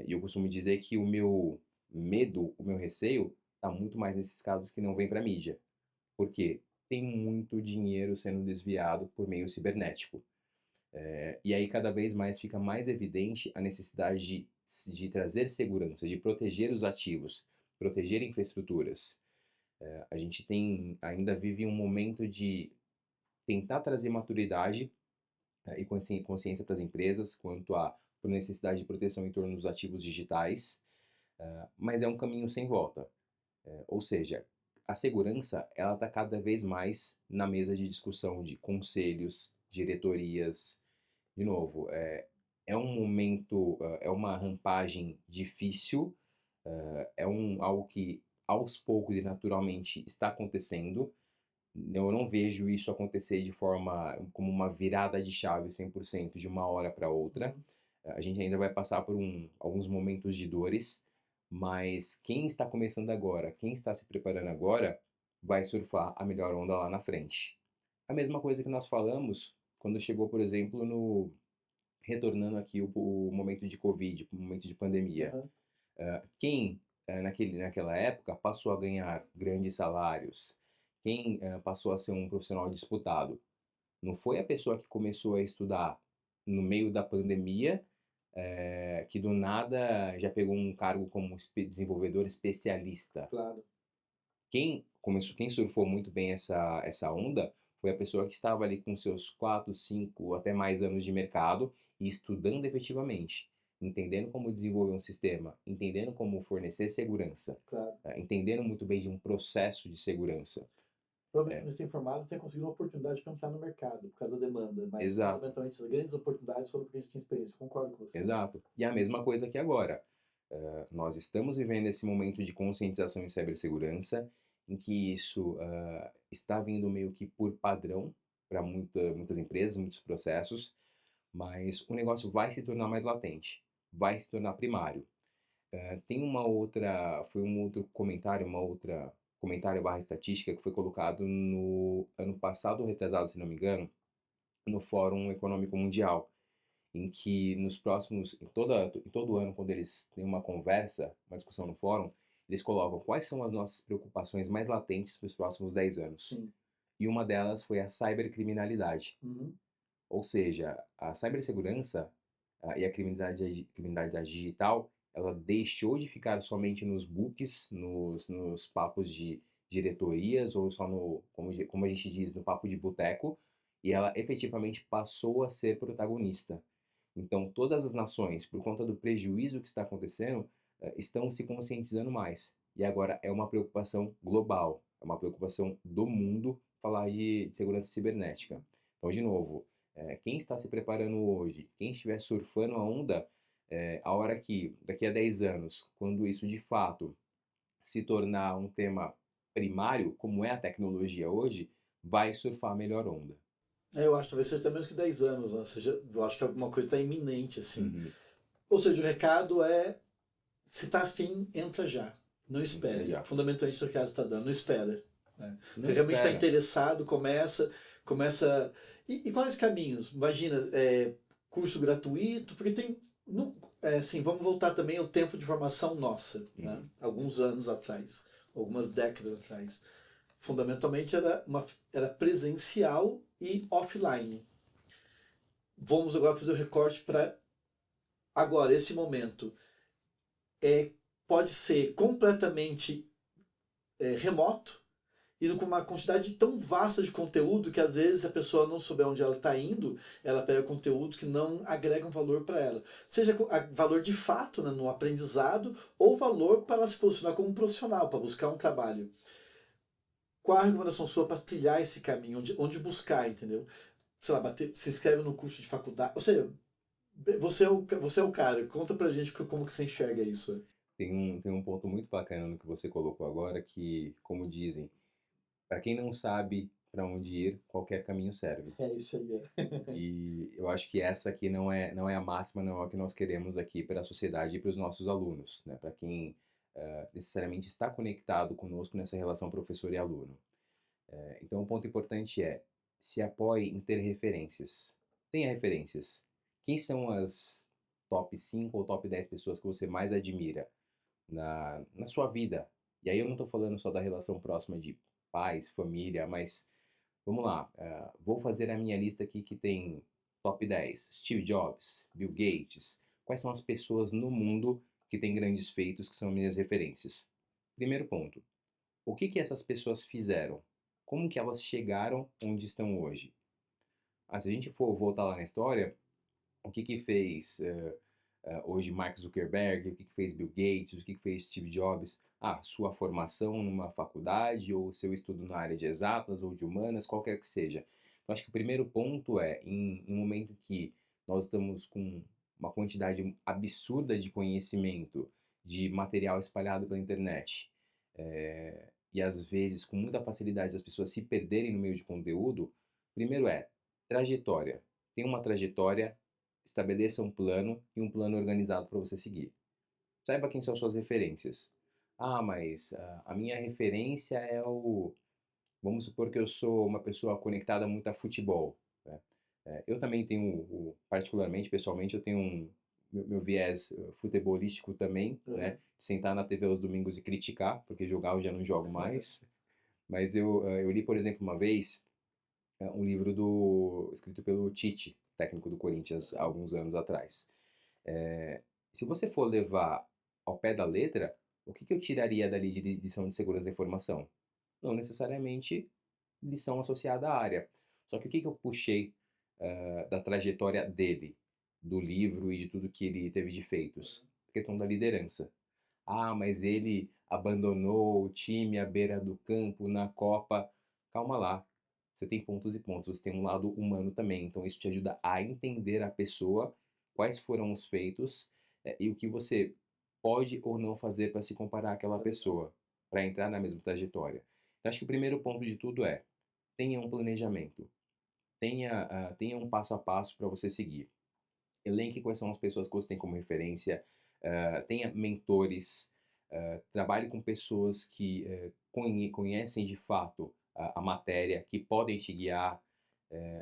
E eu costumo dizer que o meu medo, o meu receio, está muito mais nesses casos que não vêm para a mídia. Porque tem muito dinheiro sendo desviado por meio cibernético. E aí cada vez mais fica mais evidente a necessidade de trazer segurança, de proteger os ativos, proteger infraestruturas. A gente ainda vive um momento de tentar trazer maturidade e consciência para as empresas quanto à necessidade de proteção em torno dos ativos digitais, mas é um caminho sem volta. Ou seja, a segurança ela está cada vez mais na mesa de discussão de conselhos, diretorias. De novo, é um momento, é uma rampagem difícil, algo que aos poucos e naturalmente está acontecendo. Eu não vejo isso acontecer como uma virada de chave 100% de uma hora para outra. A gente ainda vai passar por alguns momentos de dores, mas quem está começando agora, quem está se preparando agora, vai surfar a melhor onda lá na frente. A mesma coisa que nós falamos quando chegou, por exemplo, retornando aqui o momento de Covid, o momento de pandemia. Quem, naquela época, passou a ganhar grandes salários, quem passou a ser um profissional disputado, não foi a pessoa que começou a estudar no meio da pandemia, que do nada já pegou um cargo como desenvolvedor especialista. Claro. Quem surfou muito bem essa onda foi a pessoa que estava ali com seus 4, 5, até mais anos de mercado e estudando efetivamente, entendendo como desenvolver um sistema, entendendo como fornecer segurança, Claro. entendendo muito bem de um processo de segurança. Provavelmente recém-formado tem conseguido uma oportunidade para entrar no mercado, por causa da demanda, mas Exato. fundamentalmente as grandes oportunidades foram porque a gente tinha experiência. Concordo com você. Exato. E a mesma coisa que agora. Nós estamos vivendo esse momento de conscientização em cibersegurança, em que isso está vindo meio que por padrão para muitas empresas, muitos processos, mas o negócio vai se tornar mais latente, vai se tornar primário. Tem foi um outro comentário, comentário / estatística que foi colocado no ano passado ou retrasado, se não me engano, no Fórum Econômico Mundial, em que em todo ano, quando eles têm uma conversa, uma discussão no fórum, eles colocam quais são as nossas preocupações mais latentes para os próximos 10 anos. Sim. E uma delas foi a cibercriminalidade. Uhum. Ou seja, a cibersegurança e a criminalidade digital, ela deixou de ficar somente nos books, nos papos de diretorias, ou só como a gente diz, no papo de boteco, e ela efetivamente passou a ser protagonista. Então, todas as nações, por conta do prejuízo que está acontecendo, estão se conscientizando mais. E agora é uma preocupação global, é uma preocupação do mundo falar de segurança cibernética. Então, de novo, quem está se preparando hoje, quem estiver surfando a onda, a hora que, daqui a 10 anos, quando isso de fato se tornar um tema primário, como é a tecnologia hoje, vai surfar a melhor onda. Eu acho que talvez seja até menos que 10 anos, né? Eu acho que alguma coisa está iminente, assim. Uhum. Ou seja, o recado é, se está afim, entra já. Não espere. Já. Fundamentalmente, o que está dando, não espera. Né? Não Se realmente está espera. interessado, começa. E quais caminhos? Imagina, curso gratuito, porque tem. Assim, vamos voltar também ao tempo de formação nossa, né? Alguns anos atrás, algumas décadas atrás. Fundamentalmente era presencial e offline. Vamos agora fazer o recorte para agora, esse momento. pode ser completamente remoto e com uma quantidade tão vasta de conteúdo que às vezes se a pessoa não souber onde ela está indo, ela pega conteúdos que não agregam valor para ela. Seja valor de fato, né, no aprendizado, ou valor para ela se posicionar como um profissional, para buscar um trabalho. Qual a recomendação sua para trilhar esse caminho? Onde buscar, entendeu? Sei lá, se inscreve no curso de faculdade. Ou seja, você é o cara. Conta pra gente como que você enxerga isso. Tem um ponto muito bacana no que você colocou agora, que, como dizem, para quem não sabe para onde ir, qualquer caminho serve. É isso aí. E eu acho que essa aqui não é a máxima, não é o que nós queremos aqui para a sociedade e para os nossos alunos, né? Para quem necessariamente está conectado conosco nessa relação professor e aluno. Então, um ponto importante é: se apoie em ter referências. Tenha referências. Quem são as top 5 ou top 10 pessoas que você mais admira na sua vida? E aí eu não estou falando só da relação próxima de pais, família, mas vamos lá. Vou fazer a minha lista aqui que tem top 10. Steve Jobs, Bill Gates. Quais são as pessoas no mundo que têm grandes feitos que são minhas referências? Primeiro ponto. O que essas pessoas fizeram? Como que elas chegaram onde estão hoje? Se a gente for voltar lá na história, o que fez hoje Mark Zuckerberg, o que fez Bill Gates, o que fez Steve Jobs? Sua formação numa faculdade ou seu estudo na área de exatas ou de humanas, qualquer que seja. Então, acho que o primeiro ponto é, em um momento que nós estamos com uma quantidade absurda de conhecimento, de material espalhado pela internet, e às vezes com muita facilidade as pessoas se perderem no meio de conteúdo, primeiro é trajetória. Tem uma trajetória, estabeleça um plano e um plano organizado para você seguir. Saiba quem são suas referências. Mas a minha referência é o... Vamos supor que eu sou uma pessoa conectada muito a futebol, né? Eu também tenho, particularmente, pessoalmente, eu tenho meu viés futebolístico também, né? De sentar na TV aos domingos e criticar, porque jogar eu já não jogo mais. Mas eu li, por exemplo, uma vez, um livro escrito pelo Tite, técnico do Corinthians, há alguns anos atrás. Se você for levar ao pé da letra, o que eu tiraria dali de lição de segurança da informação? Não necessariamente lição associada à área. Só que o que eu puxei da trajetória dele, do livro e de tudo que ele teve de feitos? A questão da liderança. Mas ele abandonou o time à beira do campo na Copa. Calma lá. Você tem pontos e pontos, você tem um lado humano também. Então isso te ajuda a entender a pessoa, quais foram os feitos e o que você pode ou não fazer para se comparar àquela pessoa, para entrar na mesma trajetória. Então acho que o primeiro ponto de tudo é: tenha um planejamento, tenha um passo a passo para você seguir. Elenque quais são as pessoas que você tem como referência, tenha mentores, trabalhe com pessoas que conhecem de fato a matéria, que podem te guiar.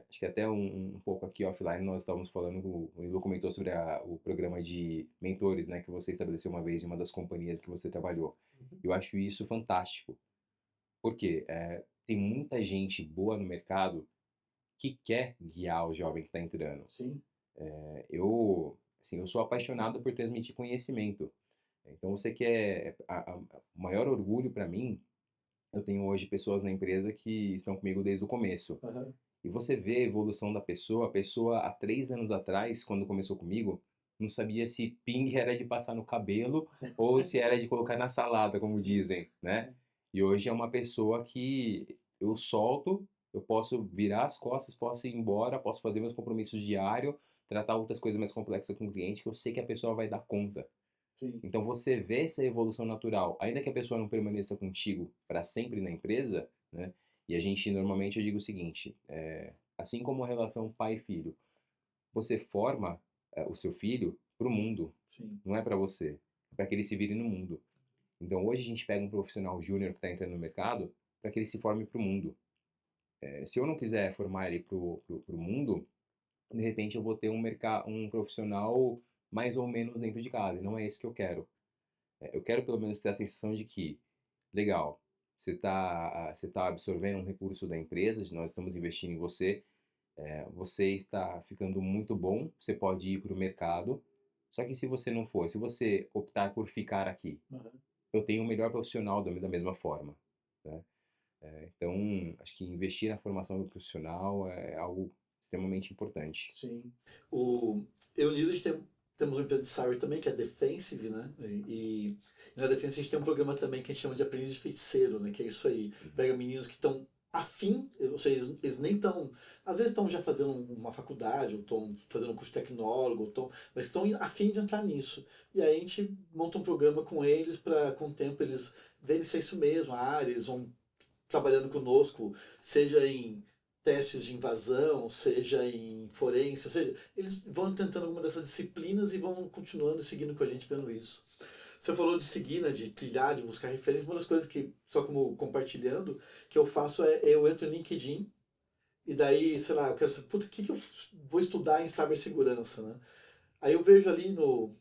Acho que até um pouco aqui offline nós estávamos falando, o Ilu comentou sobre o programa de mentores, né, que você estabeleceu uma vez em uma das companhias que você trabalhou. Eu acho isso fantástico, porque tem muita gente boa no mercado que quer guiar o jovem que está entrando. Sim. Eu sou apaixonado por transmitir conhecimento. Então, você quer... O maior orgulho para mim, eu tenho hoje pessoas na empresa que estão comigo desde o começo. Uhum. E você vê a evolução da pessoa. A pessoa, há 3 anos atrás, quando começou comigo, não sabia se ping era de passar no cabelo ou se era de colocar na salada, como dizem, né? E hoje é uma pessoa que eu solto, eu posso virar as costas, posso ir embora, posso fazer meus compromissos diários, tratar outras coisas mais complexas com o cliente, que eu sei que a pessoa vai dar conta. Sim. Então você vê essa evolução natural, ainda que a pessoa não permaneça contigo para sempre na empresa, né? E a gente normalmente, eu digo o seguinte, assim como a relação pai e filho, você forma o seu filho para o mundo, Sim. não é para você, é para que ele se vire no mundo. Então hoje a gente pega um profissional júnior que está entrando no mercado para que ele se forme para o mundo. Se eu não quiser formar ele para o mundo, de repente eu vou ter um profissional mais ou menos dentro de casa, e não é isso que eu quero. Eu quero pelo menos ter a sensação de que, legal, você tá absorvendo um recurso da empresa, nós estamos investindo em você, você está ficando muito bom, você pode ir para o mercado, Só que se você não for, se você optar por ficar aqui, eu tenho o melhor profissional da mesma forma, né? Então, acho que investir na formação do profissional é algo extremamente importante. Sim. Eu e o Nilo, temos uma empresa de cyber também, que é a Defensive, né? E na Defensive a gente tem um programa também que a gente chama de aprendiz de feiticeiro, né? Que é isso aí. Pega meninos que estão afim, ou seja, eles nem estão, às vezes estão já fazendo uma faculdade, ou estão fazendo um curso tecnólogo, mas estão afim de entrar nisso. E aí a gente monta um programa com eles para, com o tempo, eles verem se é isso mesmo, a área, eles vão trabalhando conosco, seja em testes de invasão, seja em forense, ou seja, eles vão tentando alguma dessas disciplinas e vão continuando e seguindo com a gente vendo isso. Você falou de seguir, né, de trilhar, de buscar referência. Uma das coisas que, só como compartilhando, que eu faço eu entro no LinkedIn e daí, sei lá, eu quero saber, puta, o que eu vou estudar em cibersegurança, né? Aí eu vejo ali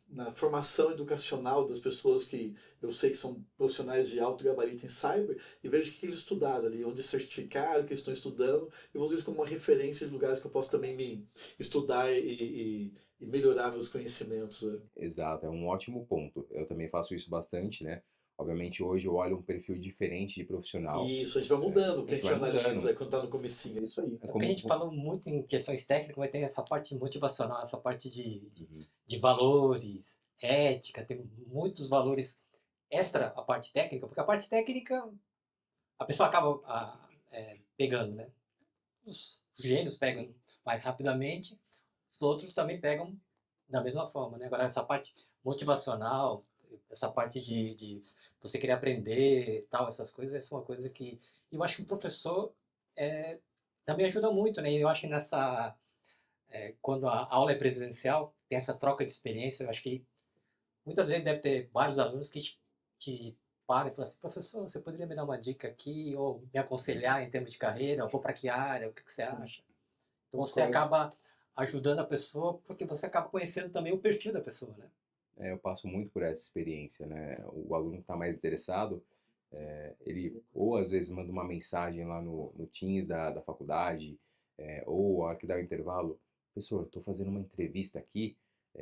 na formação educacional das pessoas que eu sei que são profissionais de alto gabarito em cyber, e vejo o que eles estudaram ali, onde certificaram, o que eles estão estudando, e vou usar isso como uma referência de lugares que eu posso também me estudar e melhorar meus conhecimentos. Né? Exato, é um ótimo ponto. Eu também faço isso bastante, né? Obviamente hoje eu olho um perfil diferente de profissional. E isso a gente vai mudando, o A que a gente gente vai analisa mudando. quando está no comecinho, é isso aí. É É porque a como... gente falou muito em questões técnicas, mas tem essa parte motivacional, essa parte Uhum. de valores, ética, tem muitos valores extra a parte técnica, porque a parte técnica a pessoa acaba pegando, né? Os gênios pegam mais rapidamente, os outros também pegam da mesma forma, né? Agora, essa parte motivacional, essa parte de você querer aprender, tal, essas coisas, essa é uma coisa que eu acho que o professor é, também ajuda muito, né? Eu acho que quando a aula é presencial, tem essa troca de experiência, eu acho que muitas vezes deve ter vários alunos que te param e falam assim, professor, você poderia me dar uma dica aqui, ou me aconselhar em termos de carreira, ou vou para que área, o que você acha? Então você Concordo. acaba ajudando a pessoa, porque você acaba conhecendo também o perfil da pessoa, né? Eu passo muito por essa experiência, né? O aluno que está mais interessado, ele ou às vezes manda uma mensagem lá no Teams da faculdade, ou a hora que dá o intervalo, professor, estou fazendo uma entrevista aqui,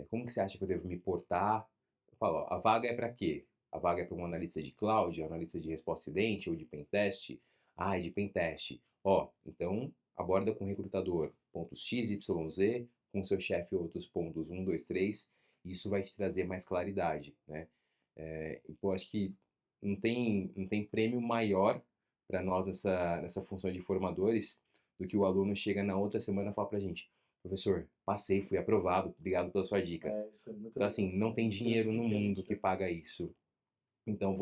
como que você acha que eu devo me portar? Eu falo, ó, a vaga é para quê? A vaga é para um analista de cloud, analista de resposta a incidente ou de pentest? Ah, é de pentest. Ó, então aborda com o recrutador pontos X, Y, Z, com seu chefe outros pontos 1, 2, 3, isso vai te trazer mais claridade, né? Eu acho que não tem prêmio maior para nós nessa função de formadores do que o aluno chega na outra semana e fala para a gente, professor, passei, fui aprovado, obrigado pela sua dica. Isso é muito Então, assim, não tem dinheiro no mundo que né? paga isso. Então,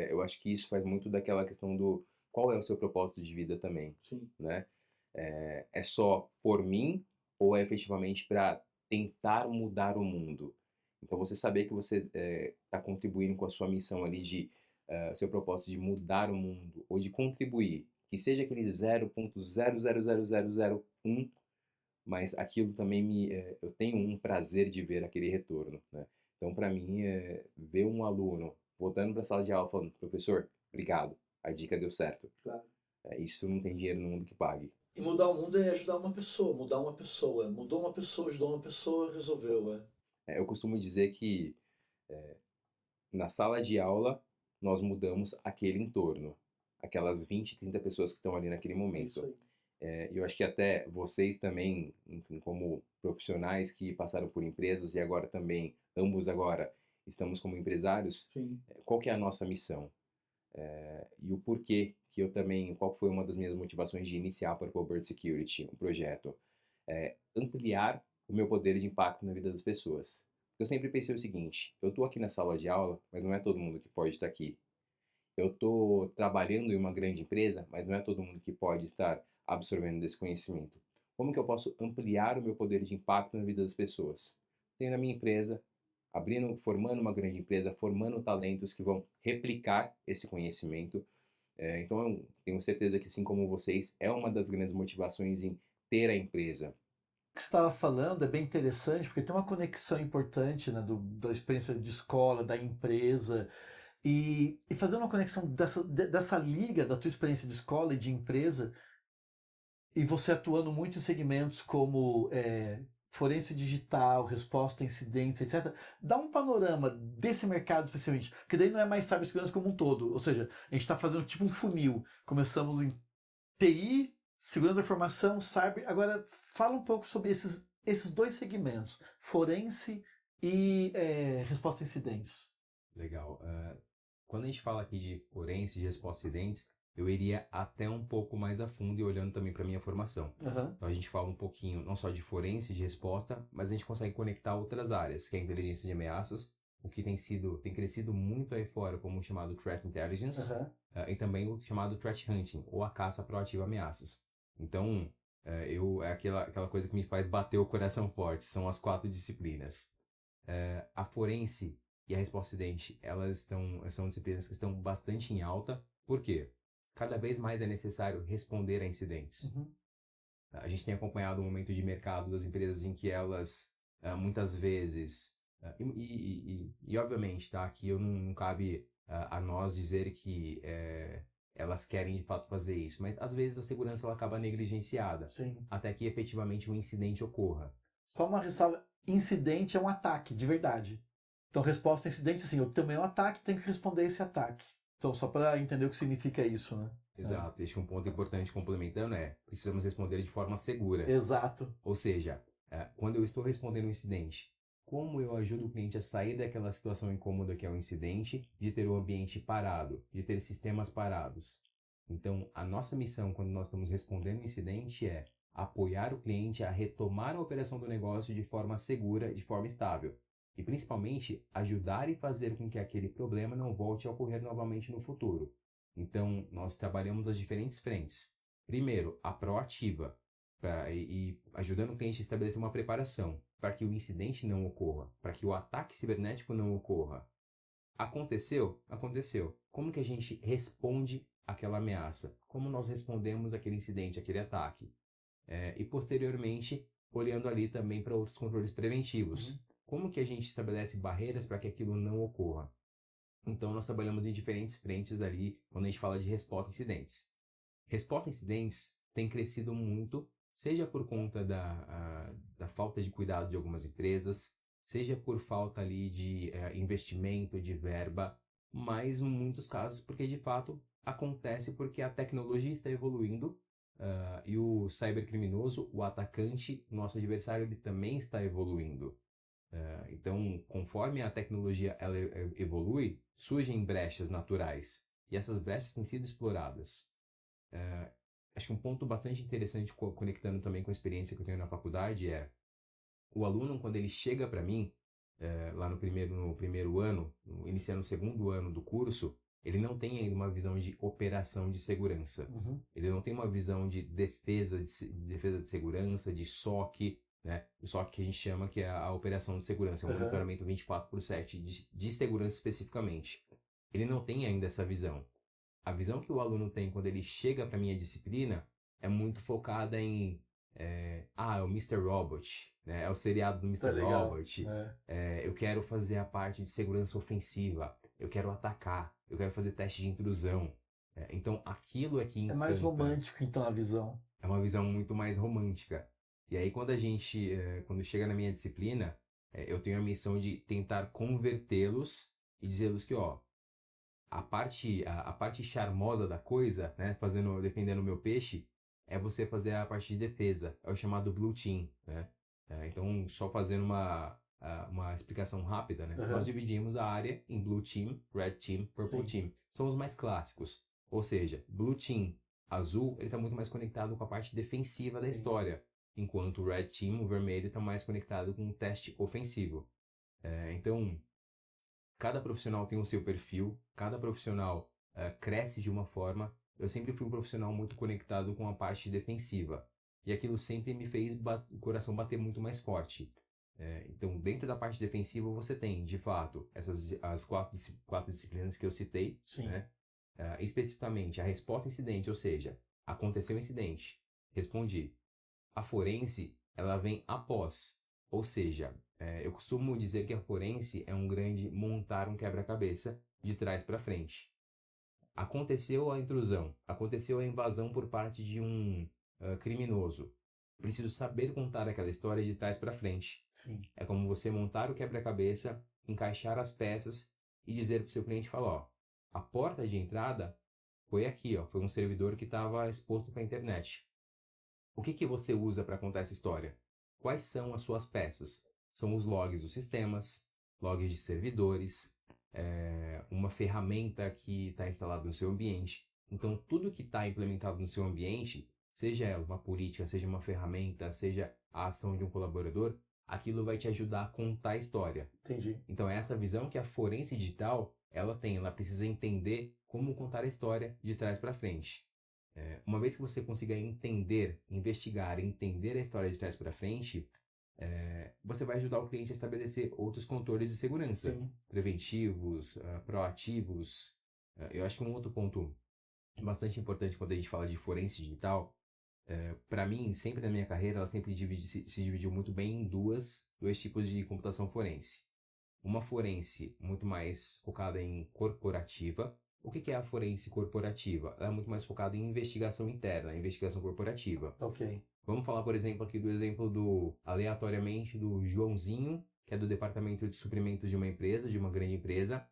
eu acho que isso faz muito daquela questão do qual é o seu propósito de vida também, Sim. né? É só por mim ou é efetivamente para tentar mudar o mundo? Então, você saber que você está contribuindo com a sua missão ali seu propósito de mudar o mundo ou de contribuir, que seja aquele 0,0000001, mas aquilo também eu tenho um prazer de ver aquele retorno, né? Então, para mim, ver um aluno voltando para a sala de aula falando, professor, obrigado, a dica deu certo. Claro. Isso não tem dinheiro no mundo que pague. E mudar o mundo é ajudar uma pessoa, mudar uma pessoa. Mudou uma pessoa, ajudou uma pessoa, resolveu. Eu costumo dizer que na sala de aula nós mudamos aquele entorno, aquelas 20, 30 pessoas que estão ali naquele É isso momento. aí. Eu acho que até vocês também, enfim, como profissionais que passaram por empresas e agora também, ambos agora, estamos como empresários, Sim. qual que é a nossa missão? E o porquê que eu também, qual foi uma das minhas motivações de iniciar para o Cobert Security, um projeto? Ampliar o meu poder de impacto na vida das pessoas. Eu sempre pensei o seguinte, eu estou aqui na sala de aula, mas não é todo mundo que pode estar aqui. Eu estou trabalhando em uma grande empresa, mas não é todo mundo que pode estar absorvendo desse conhecimento. Como que eu posso ampliar o meu poder de impacto na vida das pessoas? Tenho na minha empresa, formando uma grande empresa, formando talentos que vão replicar esse conhecimento. Então, eu tenho certeza que, assim como vocês, é uma das grandes motivações em ter a empresa. O que você estava falando é bem interessante, porque tem uma conexão importante, né, da experiência de escola, da empresa, e fazendo uma conexão dessa liga da tua experiência de escola e de empresa, e você atuando muito em segmentos como forense digital, resposta a incidentes, etc. Dá um panorama desse mercado especialmente, porque daí não é mais cibersegurança como um todo, ou seja, a gente está fazendo tipo um funil. Começamos em TI, segurança da informação, cyber. Agora, fala um pouco sobre esses dois segmentos, forense e resposta a incidentes. Legal. Quando a gente fala aqui de forense, de resposta a incidentes, eu iria até um pouco mais a fundo e olhando também para a minha formação. Uhum. Então a gente fala um pouquinho não só de forense, de resposta, mas a gente consegue conectar outras áreas, que é a inteligência de ameaças, o que tem crescido muito aí fora como o chamado Threat Intelligence, Uhum. e também o chamado Threat Hunting, ou a caça proativa a ameaças. Então, é aquela coisa que me faz bater o coração forte, são as 4 disciplinas. A forense e a resposta a incidente, são disciplinas que estão bastante em alta. Por quê? Cada vez mais é necessário responder a incidentes. Uhum. A gente tem acompanhado o momento de mercado das empresas em que elas, muitas vezes, obviamente, tá, aqui não cabe a nós dizer que elas querem de fato fazer isso, mas às vezes a segurança ela acaba negligenciada, Sim. até que efetivamente um incidente ocorra. Só uma ressalva, incidente é um ataque, de verdade. Então, resposta a incidente, assim, eu tomei um ataque, tenho que responder a esse ataque. Então, só para entender o que significa isso, né? Exato, este é um ponto importante complementando, precisamos responder de forma segura. Exato. Ou seja, quando eu estou respondendo um incidente, como eu ajudo o cliente a sair daquela situação incômoda que é o incidente, de ter o ambiente parado, de ter sistemas parados. Então, a nossa missão quando nós estamos respondendo um incidente é apoiar o cliente a retomar a operação do negócio de forma segura, de forma estável. E principalmente, ajudar e fazer com que aquele problema não volte a ocorrer novamente no futuro. Então, nós trabalhamos as diferentes frentes. Primeiro, a proativa, e ajudando o cliente a estabelecer uma preparação para que o incidente não ocorra, para que o ataque cibernético não ocorra. Aconteceu? Aconteceu. Como que a gente responde àquela ameaça? Como nós respondemos àquele incidente, àquele ataque? E posteriormente, olhando ali também para outros controles preventivos. Uhum. Como que a gente estabelece barreiras para que aquilo não ocorra? Então, nós trabalhamos em diferentes frentes ali quando a gente fala de resposta a incidentes. Resposta a incidentes tem crescido muito, seja por conta da falta de cuidado de algumas empresas, seja por falta ali de investimento, de verba, mas em muitos casos porque de fato acontece porque a tecnologia está evoluindo e o cybercriminoso, o atacante, o nosso adversário, ele também está evoluindo. Então, conforme a tecnologia ela evolui, surgem brechas naturais e essas brechas têm sido exploradas. Acho que um ponto bastante interessante conectando também com a experiência que eu tenho na faculdade é o aluno, quando ele chega para mim, lá no primeiro ano, iniciando o segundo ano do curso, ele não tem ainda uma visão de operação de segurança. Uhum. Ele não tem uma visão de defesa de segurança, de SOC, né? O SOC que a gente chama que é a operação de segurança, é um Uhum. monitoramento 24/7 de segurança especificamente. Ele não tem ainda essa visão. A visão que o aluno tem quando ele chega para a minha disciplina é muito focada em é o Mr. Robot, né? É o seriado do Tá Mr. legal. Robot. Eu quero fazer a parte de segurança ofensiva, eu quero atacar, eu quero fazer teste de intrusão. Então aquilo é que É mais encanta. romântico, então, a visão. É uma visão muito mais romântica. E aí quando chega na minha disciplina, eu tenho a missão de tentar convertê-los e dizê-los que, ó, a parte charmosa da coisa, né, defendendo o meu peixe, é você fazer a parte de defesa, é o chamado Blue Team, né? Então, só fazendo uma explicação rápida, né? Uhum. Nós dividimos a área em Blue Team, Red Team, Purple Sim. Team. São os mais clássicos. Ou seja, Blue Team azul, ele está muito mais conectado com a parte defensiva da Sim. história, enquanto o Red Team, o vermelho, está mais conectado com o teste ofensivo. Então, cada profissional tem o seu perfil, cada profissional cresce de uma forma. Eu sempre fui um profissional muito conectado com a parte defensiva. E aquilo sempre me fez o coração bater muito mais forte. Então, dentro da parte defensiva, você tem, de fato, as quatro disciplinas que eu citei. Sim. Né? Especificamente, a resposta a incidente, ou seja, aconteceu um incidente, respondi. A forense, ela vem após, ou seja, eu costumo dizer que a forense é um grande montar um quebra-cabeça de trás para frente. Aconteceu a intrusão, aconteceu a invasão por parte de um criminoso. preciso saber contar aquela história de trás para frente. Sim. É como você montar o quebra-cabeça, encaixar as peças e dizer para o seu cliente, falar, ó, a porta de entrada foi aqui, ó, foi um servidor que estava exposto para a internet. O que você usa para contar essa história? Quais são as suas peças? São os logs dos sistemas, logs de servidores, uma ferramenta que está instalada no seu ambiente. Então, tudo que está implementado no seu ambiente, seja ela uma política, seja uma ferramenta, seja a ação de um colaborador, aquilo vai te ajudar a contar a história. Entendi. Então, é essa visão que a forense digital, ela precisa entender como contar a história de trás para frente. Uma vez que você consiga entender, investigar, entender a história de trás para frente, você vai ajudar o cliente a estabelecer outros controles de segurança, Sim. preventivos, proativos. Eu acho que um outro ponto bastante importante quando a gente fala de forense digital, para mim, sempre na minha carreira, ela sempre se dividiu muito bem em dois tipos de computação forense. Uma forense muito mais focada em corporativa. O que é a forense corporativa? Ela é muito mais focada em investigação interna, investigação corporativa. Ok. Vamos falar, por exemplo, aqui do exemplo aleatoriamente, do Joãozinho, que é do departamento de suprimentos de uma empresa, de uma grande empresa.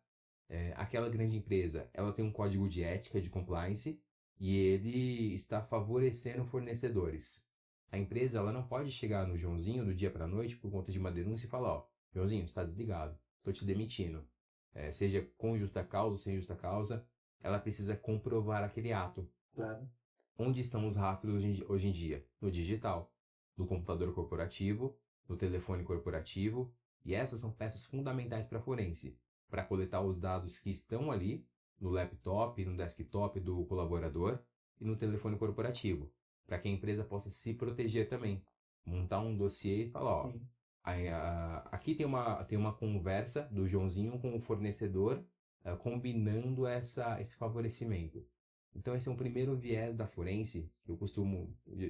Aquela grande empresa, ela tem um código de ética, de compliance, e ele está favorecendo fornecedores. A empresa, ela não pode chegar no Joãozinho do dia para a noite por conta de uma denúncia e falar, ó, Joãozinho, está desligado, estou te demitindo. Seja com justa causa ou sem justa causa, ela precisa comprovar aquele ato. Claro. Onde estão os rastros hoje em dia? No digital, no computador corporativo, no telefone corporativo, e essas são peças fundamentais para a forense, para coletar os dados que estão ali no laptop, no desktop do colaborador e no telefone corporativo, para que a empresa possa se proteger também, montar um dossiê e falar, ó, aqui tem uma conversa do Joãozinho com o fornecedor combinando esse favorecimento. Então esse é um primeiro viés da forense, que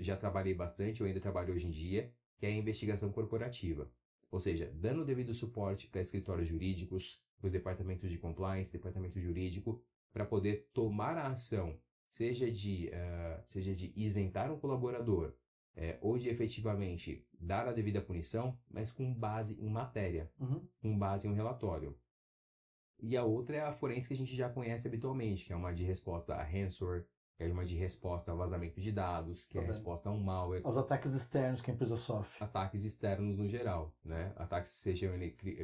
já trabalhei bastante, eu ainda trabalho hoje em dia, que é a investigação corporativa. Ou seja, dando o devido suporte para escritórios jurídicos, para os departamentos de compliance, departamento jurídico, para poder tomar a ação, seja de isentar um colaborador, ou de efetivamente dar a devida punição, mas com base em matéria, com base em um relatório. E a outra é a forense que a gente já conhece habitualmente, que é uma de resposta a ransomware, que é uma de resposta a vazamento de dados, que é a resposta a um malware. Os ataques externos que a empresa sofre. Ataques externos no geral, né? Ataques sejam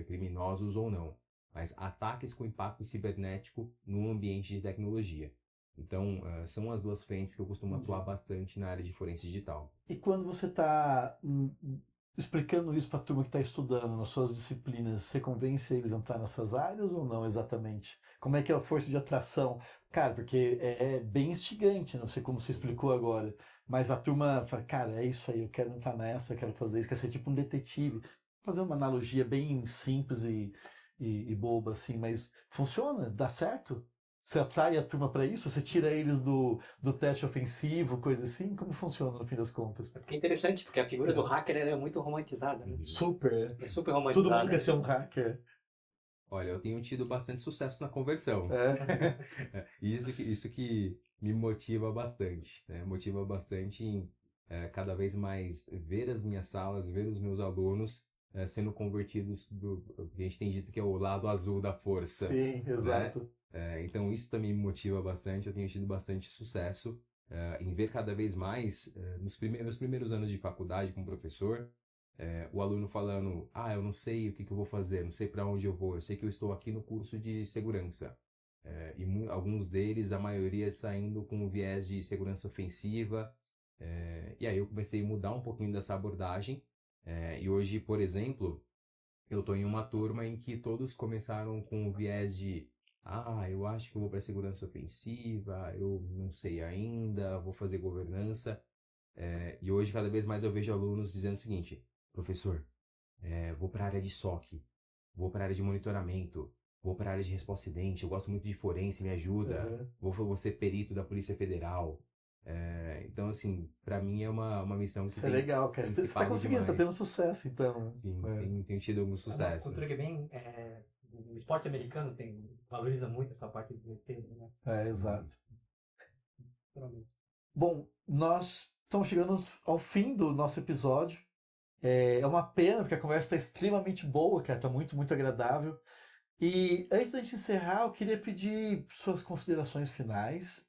criminosos ou não, mas ataques com impacto cibernético no ambiente de tecnologia. Então, são as duas frentes que eu costumo atuar bastante na área de forense digital. E quando você está explicando isso para a turma que está estudando nas suas disciplinas, você convence eles a entrar nessas áreas ou não exatamente? Como é que é a força de atração? Cara, porque é bem instigante, não sei como você explicou agora, mas a turma fala, cara, é isso aí, eu quero entrar nessa, quero fazer isso, quer ser tipo um detetive. Vou fazer uma analogia bem simples e boba, assim, mas funciona? Dá certo? Você atrai a turma para isso? Você tira eles do teste ofensivo, coisa assim? Como funciona no fim das contas? É interessante, porque a figura do hacker ela é muito romantizada, né? Super. É super romantizada. Todo mundo quer ser um hacker. Olha, eu tenho tido bastante sucesso na conversão. É. Isso que me motiva bastante, né? Motiva bastante em cada vez mais ver as minhas salas, ver os meus alunos sendo convertidos que a gente tem dito que é o lado azul da força. Sim, exato. Né? Então isso também me motiva bastante, eu tenho tido bastante sucesso em ver cada vez mais, nos primeiros anos de faculdade como professor, o aluno falando, eu não sei o que eu vou fazer, não sei para onde eu vou, eu sei que eu estou aqui no curso de segurança. E alguns deles, a maioria saindo com um viés de segurança ofensiva, e aí eu comecei a mudar um pouquinho dessa abordagem, e hoje, por exemplo, eu estou em uma turma em que todos começaram com o viés de eu acho que eu vou para segurança ofensiva, eu não sei ainda, vou fazer governança. E hoje, cada vez mais, eu vejo alunos dizendo o seguinte, professor, vou para a área de SOC, vou para a área de monitoramento, vou para a área de resposta a incidente, eu gosto muito de forense, me ajuda, vou ser perito da Polícia Federal. Então, assim, para mim é uma missão que isso é legal, cara. Você está conseguindo, está tendo sucesso, então. Sim, tenho tido algum sucesso. É uma cultura que bem... o esporte americano valoriza muito essa parte de defesa, né? Exato. Bom, nós estamos chegando ao fim do nosso episódio. É uma pena, porque a conversa está extremamente boa, cara, está muito, muito agradável. E antes da gente encerrar, eu queria pedir suas considerações finais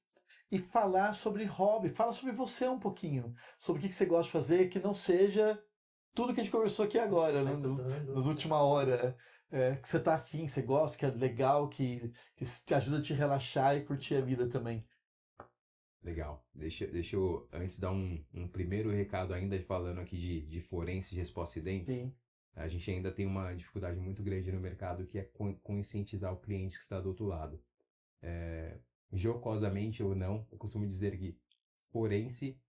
e falar sobre hobby. Fala sobre você um pouquinho, sobre o que você gosta de fazer, que não seja tudo que a gente conversou aqui agora, né, nas últimas horas. Que você tá afim, que você gosta, que é legal, que te ajuda a te relaxar e curtir a vida também. Legal. Deixa eu, antes, dar um primeiro recado ainda falando aqui de forense de resposta a acidentes. Sim. A gente ainda tem uma dificuldade muito grande no mercado, que é conscientizar o cliente que está do outro lado. Jocosamente ou não, eu costumo dizer que forense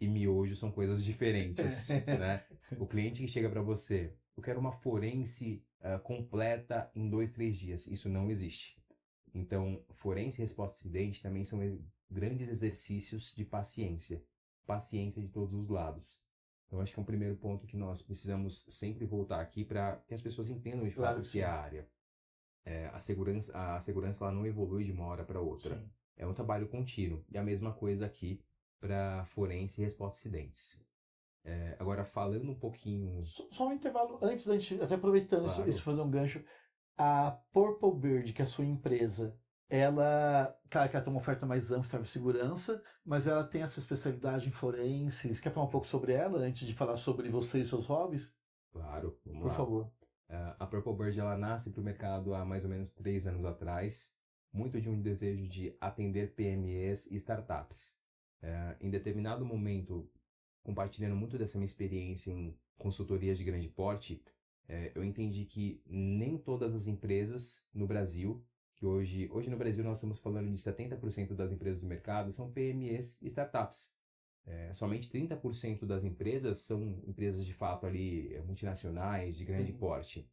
e miojo são coisas diferentes, né? O cliente que chega para você, eu quero uma forense completa em 2, 3 dias. Isso não existe. Então, forense e resposta a acidente também são grandes exercícios de paciência. Paciência de todos os lados. Então, acho que é um primeiro ponto que nós precisamos sempre voltar aqui para que as pessoas entendam de fato o que é a área. A segurança ela não evolui de uma hora para outra. Sim. É um trabalho contínuo. E a mesma coisa aqui para forense e resposta a acidentes. Agora, falando um pouquinho... Só um intervalo antes da gente, até aproveitando Claro. isso, fazer um gancho. A Purple Bird, que é a sua empresa, ela, claro que ela tem uma oferta mais ampla de cibersegurança, mas ela tem a sua especialidade em forense. Você quer falar um pouco sobre ela antes de falar sobre você e seus hobbies? Claro, vamos Por lá. favor. A Purple Bird ela nasce para o mercado há mais ou menos 3 anos atrás, muito de um desejo de atender PMEs e startups. Em determinado momento, compartilhando muito dessa minha experiência em consultorias de grande porte, eu entendi que nem todas as empresas no Brasil, que hoje no Brasil nós estamos falando de 70% das empresas do mercado, são PMEs e startups. Somente 30% das empresas são empresas de fato ali multinacionais, de grande porte.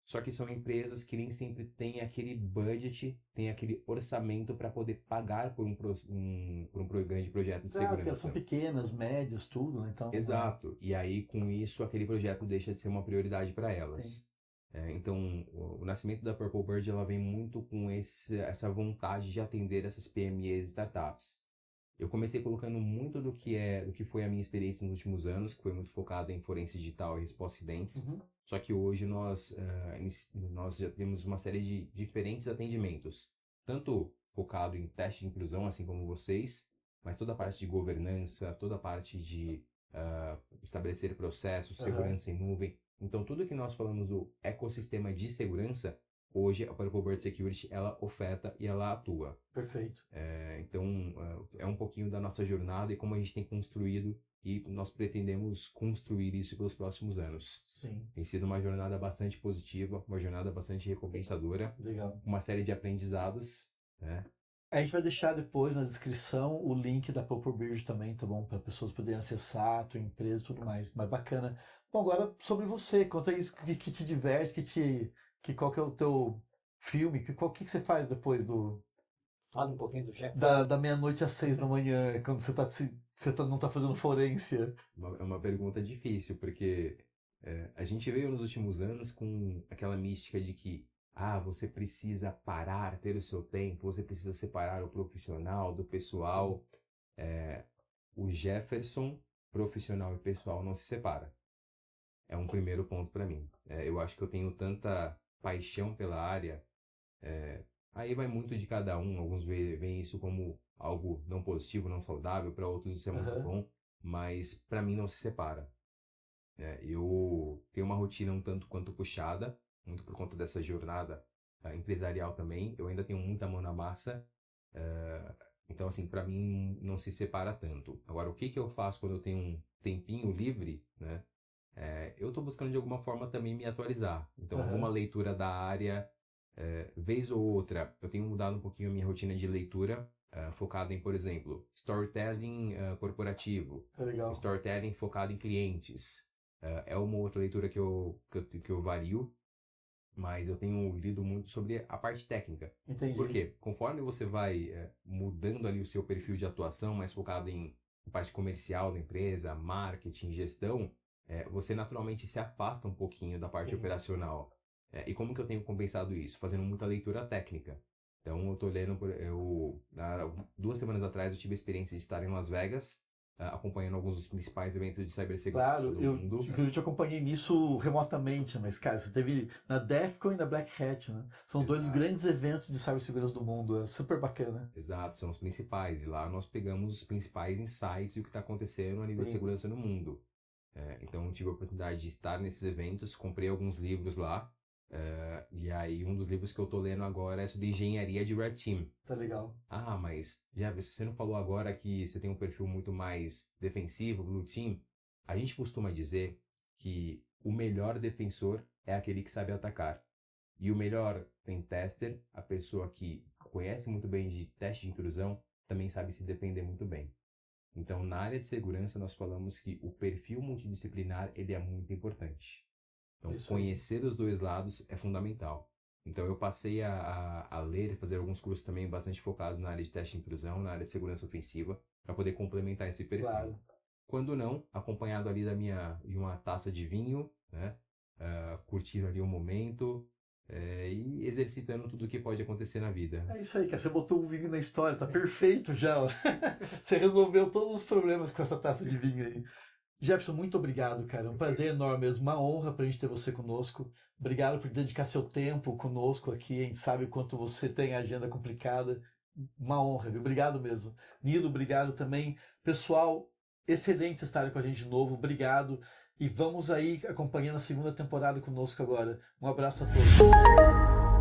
Só que são empresas que nem sempre têm aquele budget, têm aquele orçamento para poder pagar por um grande projeto de segurança. Porque são pequenas, médias, tudo, né? Então, Exato. E aí, com isso, aquele projeto deixa de ser uma prioridade para elas. Então, o nascimento da Purple Bird ela vem muito com essa vontade de atender essas PMEs e startups. Eu comecei colocando muito do que foi a minha experiência nos últimos anos, que foi muito focada em forense digital e resposta a acidentes. Só que hoje nós já temos uma série de diferentes atendimentos, tanto focado em teste de inclusão, assim como vocês, mas toda a parte de governança, toda a parte de estabelecer processos, segurança em nuvem. Então, tudo que nós falamos do ecossistema de segurança, hoje a Purple Bird Security ela oferta e ela atua. Perfeito. Então, é um pouquinho da nossa jornada e como a gente tem construído e nós pretendemos construir isso pelos próximos anos. Sim. Tem sido uma jornada bastante positiva, uma jornada bastante recompensadora. Legal. Uma série de aprendizados, né? A gente vai deixar depois na descrição o link da Purple Bird também, tá bom? Para pessoas poderem acessar a tua empresa e tudo mais. Mas bacana. Bom, agora sobre você, conta isso, que te diverte, qual que é o teu filme, que você faz depois Fala um pouquinho do chefe. da meia-noite às 6 da manhã, quando não tá fazendo forense. É uma pergunta difícil, porque a gente veio nos últimos anos com aquela mística de que você precisa parar, ter o seu tempo, você precisa separar o profissional do pessoal. O Jefferson, profissional e pessoal, não se separa. É um primeiro ponto para mim. Eu acho que eu tenho tanta paixão pela área. Aí vai muito de cada um. Alguns veem isso como algo não positivo, não saudável. Para outros isso é muito bom. Mas para mim não se separa. Eu tenho uma rotina um tanto quanto puxada, muito por conta dessa jornada empresarial também. Eu ainda tenho muita mão na massa. Então, assim, para mim não se separa tanto. Agora, o que eu faço quando eu tenho um tempinho livre, né? Eu estou buscando de alguma forma também me atualizar. Então, alguma leitura da área, vez ou outra, eu tenho mudado um pouquinho a minha rotina de leitura, focada em, por exemplo, storytelling corporativo, storytelling focado em clientes. É uma outra leitura que eu vario, mas eu tenho lido muito sobre a parte técnica. Entendi. Por quê? Conforme você vai mudando ali o seu perfil de atuação, mais focado em parte comercial da empresa, marketing, gestão, você naturalmente se afasta um pouquinho da parte operacional. E como que eu tenho compensado isso? Fazendo muita leitura técnica. Então, eu estou lendo... 2 semanas atrás, eu tive a experiência de estar em Las Vegas, acompanhando alguns dos principais eventos de cibersegurança Claro, do eu mundo. inclusive te acompanhei nisso remotamente, mas, cara, você teve na DEFCON e na Black Hat, né? São dois dos Exato. grandes eventos de cibersegurança do mundo, é super bacana. Exato, são os principais. E lá nós pegamos os principais insights e o que está acontecendo a nível de Sim. segurança no mundo. Então eu tive a oportunidade de estar nesses eventos, comprei alguns livros lá. E aí um dos livros que eu estou lendo agora é sobre engenharia de Red Team. Tá legal. Ah, mas já você não falou agora que você tem um perfil muito mais defensivo, Blue Team? A gente costuma dizer que o melhor defensor é aquele que sabe atacar. E o melhor pen tester, a pessoa que conhece muito bem de teste de intrusão, também sabe se defender muito bem. Então, na área de segurança, nós falamos que o perfil multidisciplinar ele é muito importante. Então, Isso aí. conhecer os dois lados é fundamental. Então, eu passei a ler e fazer alguns cursos também bastante focados na área de teste de intrusão, na área de segurança ofensiva, para poder complementar esse perfil. Claro. Quando não, acompanhado ali de uma taça de vinho, né? Curtindo ali o momento e exercitando tudo o que pode acontecer na vida. É isso aí, cara. Você botou o vinho na história, tá perfeito já. Ó. Você resolveu todos os problemas com essa taça de vinho aí. Jefferson, muito obrigado, cara. É um prazer enorme mesmo. Uma honra pra gente ter você conosco. Obrigado por dedicar seu tempo conosco aqui. A gente sabe o quanto você tem agenda complicada. Uma honra, viu? Obrigado mesmo. Nilo, obrigado também. Pessoal, excelente estarem com a gente de novo. Obrigado. E vamos aí acompanhando a segunda temporada conosco agora. Um abraço a todos.